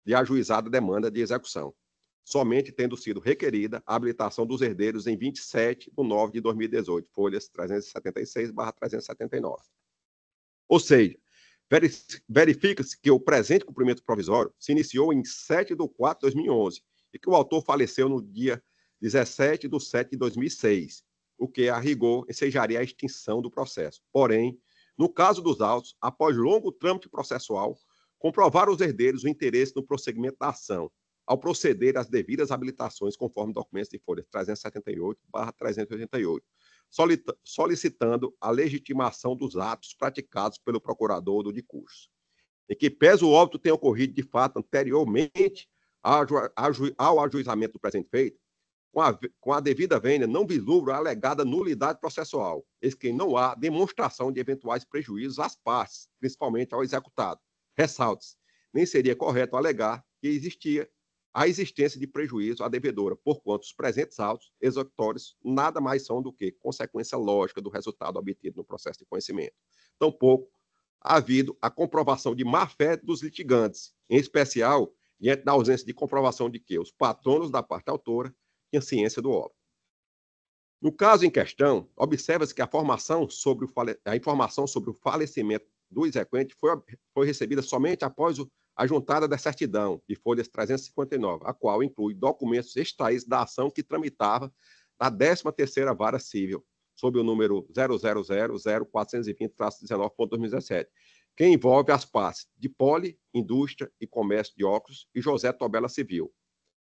de ajuizada a demanda de execução, somente tendo sido requerida a habilitação dos herdeiros em 27 de 9 de 2018, folhas 376/379. Ou seja, verifica-se que o presente cumprimento provisório se iniciou em 7 de 4 de 2011 e que o autor faleceu no dia 17 de 7 de 2006, o que, a rigor, ensejaria a extinção do processo. Porém, no caso dos autos, após longo trâmite processual, comprovaram os herdeiros o interesse no prosseguimento da ação, ao proceder às devidas habilitações conforme documentos de folha 378/388, solicitando a legitimação dos atos praticados pelo procurador do Dicurso. Em que pese o óbito tenha ocorrido de fato anteriormente ao ajuizamento do presente feito, com a devida vênia, não vislumbra a alegada nulidade processual, eis que não há demonstração de eventuais prejuízos às partes, principalmente ao executado. Ressalte-se, nem seria correto alegar que existia a existência de prejuízo à devedora, porquanto os presentes autos executórios nada mais são do que consequência lógica do resultado obtido no processo de conhecimento. Tampouco ha havido a comprovação de má-fé dos litigantes, em especial diante da ausência de comprovação de que os patronos da parte autora tinham ciência do óbito. No caso em questão, observa-se que a informação sobre o falecimento do exequente foi recebida somente após a juntada da certidão, de folhas 359, a qual inclui documentos extraídos da ação que tramitava na 13ª Vara Civil, sob o número 0000420-19.2017, que envolve as partes de Poli, Indústria e Comércio de Óculos e José Tobela Civil.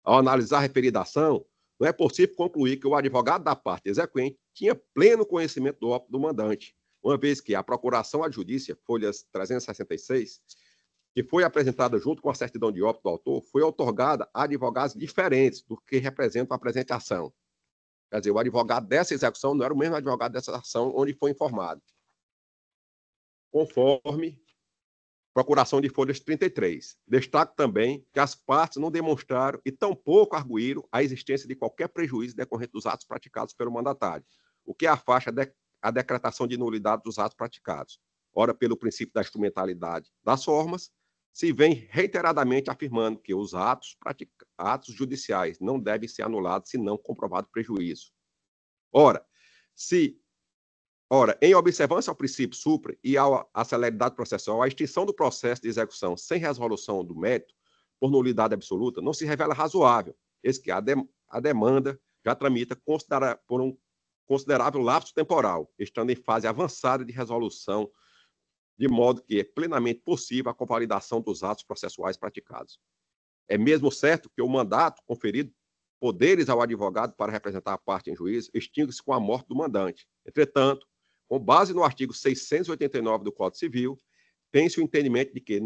Ao analisar a referida ação, não é possível concluir que o advogado da parte exequente tinha pleno conhecimento do óbito do mandante, uma vez que a procuração adjudícia, folhas 366, que foi apresentada junto com a certidão de óbito do autor, foi outorgada a advogados diferentes do que representam a presente ação. Quer dizer, o advogado dessa execução não era o mesmo advogado dessa ação onde foi informado. Conforme procuração de folhas 33. Destaco também que as partes não demonstraram e tampouco arguíram a existência de qualquer prejuízo decorrente dos atos praticados pelo mandatário, o que afasta a decretação de nulidade dos atos praticados. Ora, pelo princípio da instrumentalidade das formas, se vem reiteradamente afirmando que os atos judiciais não devem ser anulados se não comprovado prejuízo. Ora, em observância ao princípio supra e à celeridade processual, a extinção do processo de execução sem resolução do mérito por nulidade absoluta não se revela razoável, eis que a demanda já tramita por um considerável lapso temporal, estando em fase avançada de resolução, de modo que é plenamente possível a convalidação dos atos processuais praticados. É mesmo certo que o mandato conferido poderes ao advogado para representar a parte em juízo extingue-se com a morte do mandante. Entretanto, com base no artigo 689 do Código Civil, tem-se o entendimento de que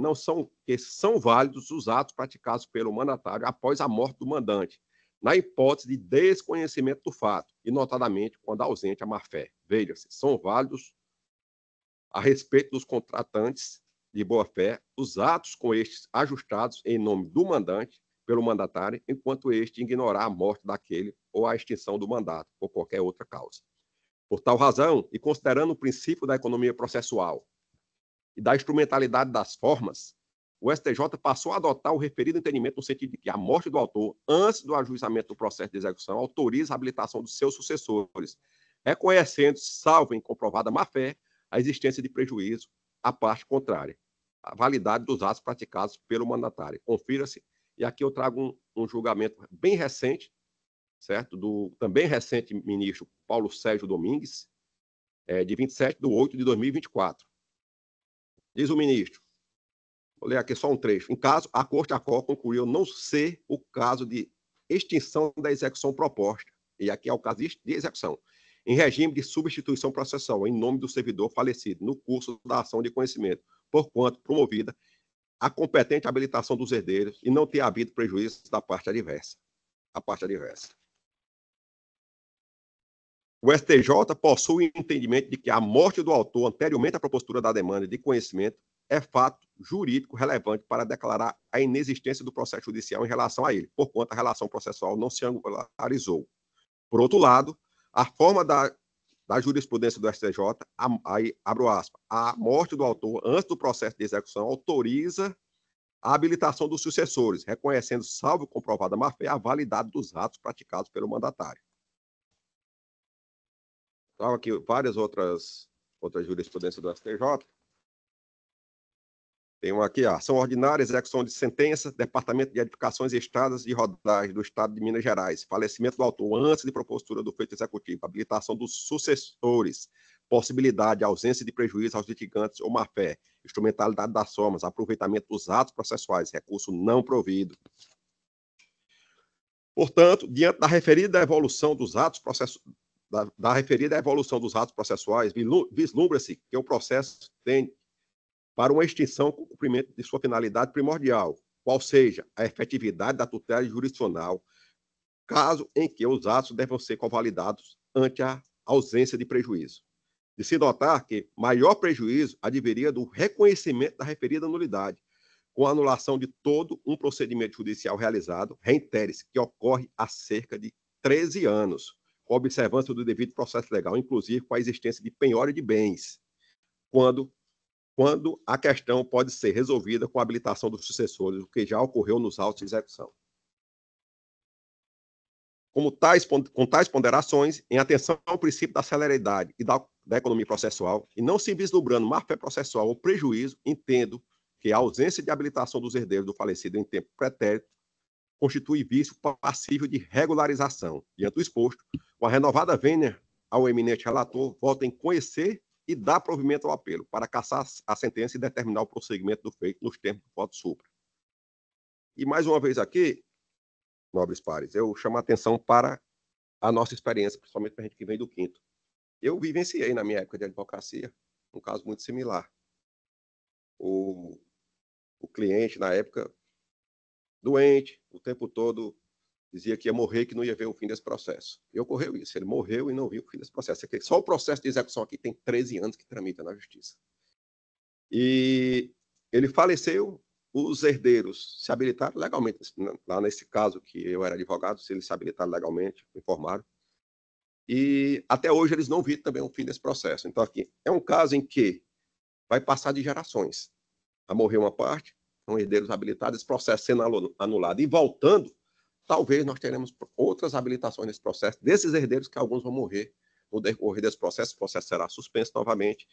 são válidos os atos praticados pelo mandatário após a morte do mandante, na hipótese de desconhecimento do fato, e notadamente quando ausente a má-fé. Veja-se, são válidos a respeito dos contratantes de boa-fé os atos com estes ajustados em nome do mandante pelo mandatário, enquanto este ignorar a morte daquele ou a extinção do mandato, por qualquer outra causa. Por tal razão, e considerando o princípio da economia processual e da instrumentalidade das formas, o STJ passou a adotar o referido entendimento no sentido de que a morte do autor, antes do ajuizamento do processo de execução, autoriza a habilitação dos seus sucessores, reconhecendo, salvo em comprovada má-fé, a existência de prejuízo à parte contrária, a validade dos atos praticados pelo mandatário. Confira-se, e aqui eu trago um julgamento bem recente, certo? Do também recente ministro Paulo Sérgio Domingues, de 27/8/2024. Diz o ministro, vou ler aqui só um trecho. Em caso, a Corte ACO concluiu não ser o caso de extinção da execução proposta, e aqui é o caso de execução, em regime de substituição processual, em nome do servidor falecido, no curso da ação de conhecimento, porquanto promovida a competente habilitação dos herdeiros e não ter havido prejuízo da parte adversa. A parte adversa. O STJ possui o entendimento de que a morte do autor anteriormente à propositura da demanda de conhecimento é fato jurídico relevante para declarar a inexistência do processo judicial em relação a ele, porquanto a relação processual não se angularizou. Por outro lado, a forma da jurisprudência do STJ, aí abro aspas, a morte do autor antes do processo de execução autoriza a habilitação dos sucessores, reconhecendo, salvo comprovada má-fé, a validade dos atos praticados pelo mandatário. Trago aqui várias outras jurisprudências do STJ. Tem uma aqui, ação ordinária, execução de sentença, Departamento de Edificações e Estradas de Rodagem do Estado de Minas Gerais, falecimento do autor antes de propositura do feito executivo, habilitação dos sucessores, possibilidade de ausência de prejuízo aos litigantes ou má-fé, instrumentalidade das formas, aproveitamento dos atos processuais, recurso não provido. Portanto, diante da referida evolução dos atos processuais, vislumbra-se que o processo tem para uma extinção com o cumprimento de sua finalidade primordial, qual seja a efetividade da tutela jurisdicional, caso em que os atos devam ser convalidados ante a ausência de prejuízo. De se notar que maior prejuízo adviria do reconhecimento da referida nulidade, com a anulação de todo um procedimento judicial realizado, reitere-se, que ocorre há cerca de 13 anos, com observância do devido processo legal, inclusive com a existência de penhora de bens, quando a questão pode ser resolvida com a habilitação dos sucessores, o que já ocorreu nos autos de execução. Com tais ponderações, em atenção ao princípio da celeridade e da economia processual, e não se vislumbrando má-fé processual ou prejuízo, entendo que a ausência de habilitação dos herdeiros do falecido em tempo pretérito constitui vício passível de regularização. Diante do exposto, com a renovada vênia ao eminente relator, voto em conhecer e dar provimento ao apelo, para cassar a sentença e determinar o prosseguimento do feito nos termos do voto supra. E mais uma vez aqui, nobres pares, eu chamo a atenção para a nossa experiência, principalmente para a gente que vem do quinto. Eu vivenciei na minha época de advocacia um caso muito similar. O cliente, na época, doente, o tempo todo dizia que ia morrer, que não ia ver o fim desse processo. E ocorreu isso, ele morreu e não viu o fim desse processo. Só o processo de execução aqui tem 13 anos que tramita na justiça. E ele faleceu, os herdeiros se habilitaram legalmente, lá nesse caso que eu era advogado, se eles se habilitaram legalmente, me informaram. E até hoje eles não viram também o fim desse processo. Então aqui é um caso em que vai passar de gerações. Vai morrer uma parte, são herdeiros habilitados, esse processo sendo anulado e voltando, talvez nós teremos outras habilitações nesse processo, desses herdeiros que alguns vão morrer no decorrer desse processo, o processo será suspenso novamente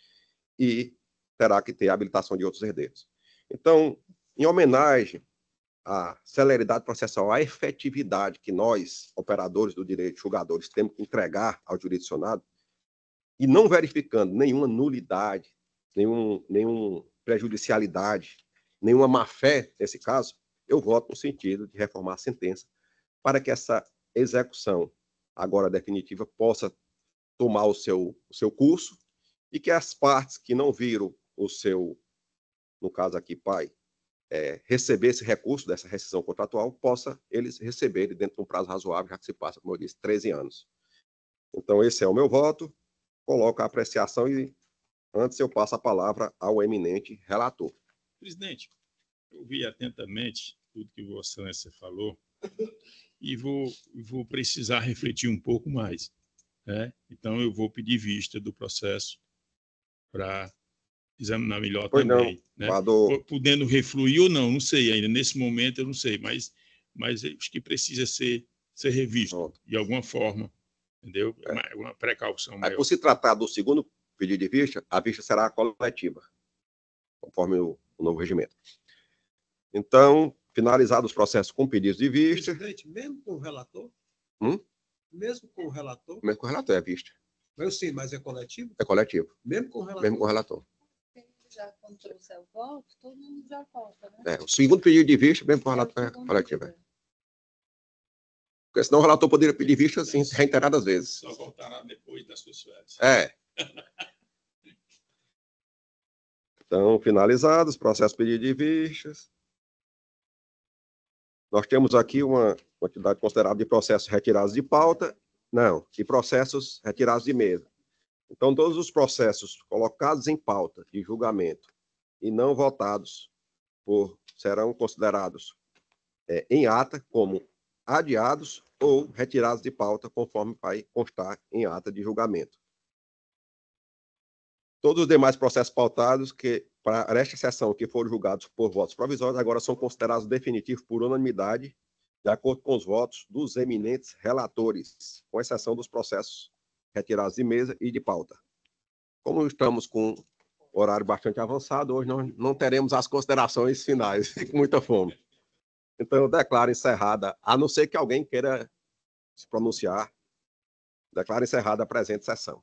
e terá que ter a habilitação de outros herdeiros. Então, em homenagem à celeridade processual, à efetividade que nós, operadores do direito, julgadores, temos que entregar ao jurisdicionado, e não verificando nenhuma nulidade, nenhuma prejudicialidade, nenhuma má-fé nesse caso, eu voto no sentido de reformar a sentença para que essa execução, agora definitiva, possa tomar o seu curso e que as partes que não viram o seu, no caso aqui, pai, receber esse recurso dessa rescisão contratual, possa eles receberem dentro de um prazo razoável, já que se passa, como eu disse, 13 anos. Então, esse é o meu voto. Coloco a apreciação e antes eu passo a palavra ao eminente relator. Presidente, eu ouvi atentamente tudo que Vossa Excelência falou e vou precisar refletir um pouco mais, né? Então, eu vou pedir vista do processo para examinar melhor também. Né? Podendo refluir ou não sei ainda. Nesse momento, eu não sei, mas acho que precisa ser revisto de alguma forma, entendeu? Uma precaução maior. Por se tratar do segundo pedido de vista, a vista será coletiva, conforme o novo regimento. Então, finalizados os processos com pedidos de vista... Presidente, mesmo com o relator? Mesmo com o relator? Mesmo com o relator é vista. Eu sim, mas é coletivo? É coletivo. Mesmo com o relator? Mesmo com o relator. Já quando trouxer o voto, todo mundo já volta, né? O segundo pedido de vista, mesmo com o relator, é coletivo. Porque senão o relator poderia pedir vista assim, reiteradas vezes. Só voltará depois das suas férias. Então, finalizados, processo pedido de vistas. Nós temos aqui uma quantidade considerável de processos retirados de pauta, de processos retirados de mesa. Então, todos os processos colocados em pauta de julgamento e não votados serão considerados em ata como adiados ou retirados de pauta, conforme vai constar em ata de julgamento. Todos os demais processos pautados para esta sessão que foram julgados por votos provisórios, agora são considerados definitivos por unanimidade, de acordo com os votos dos eminentes relatores, com exceção dos processos retirados de mesa e de pauta. Como estamos com horário bastante avançado, hoje nós não teremos as considerações finais, com muita fome. Então, eu declaro encerrada, a não ser que alguém queira se pronunciar, declaro encerrada a presente sessão.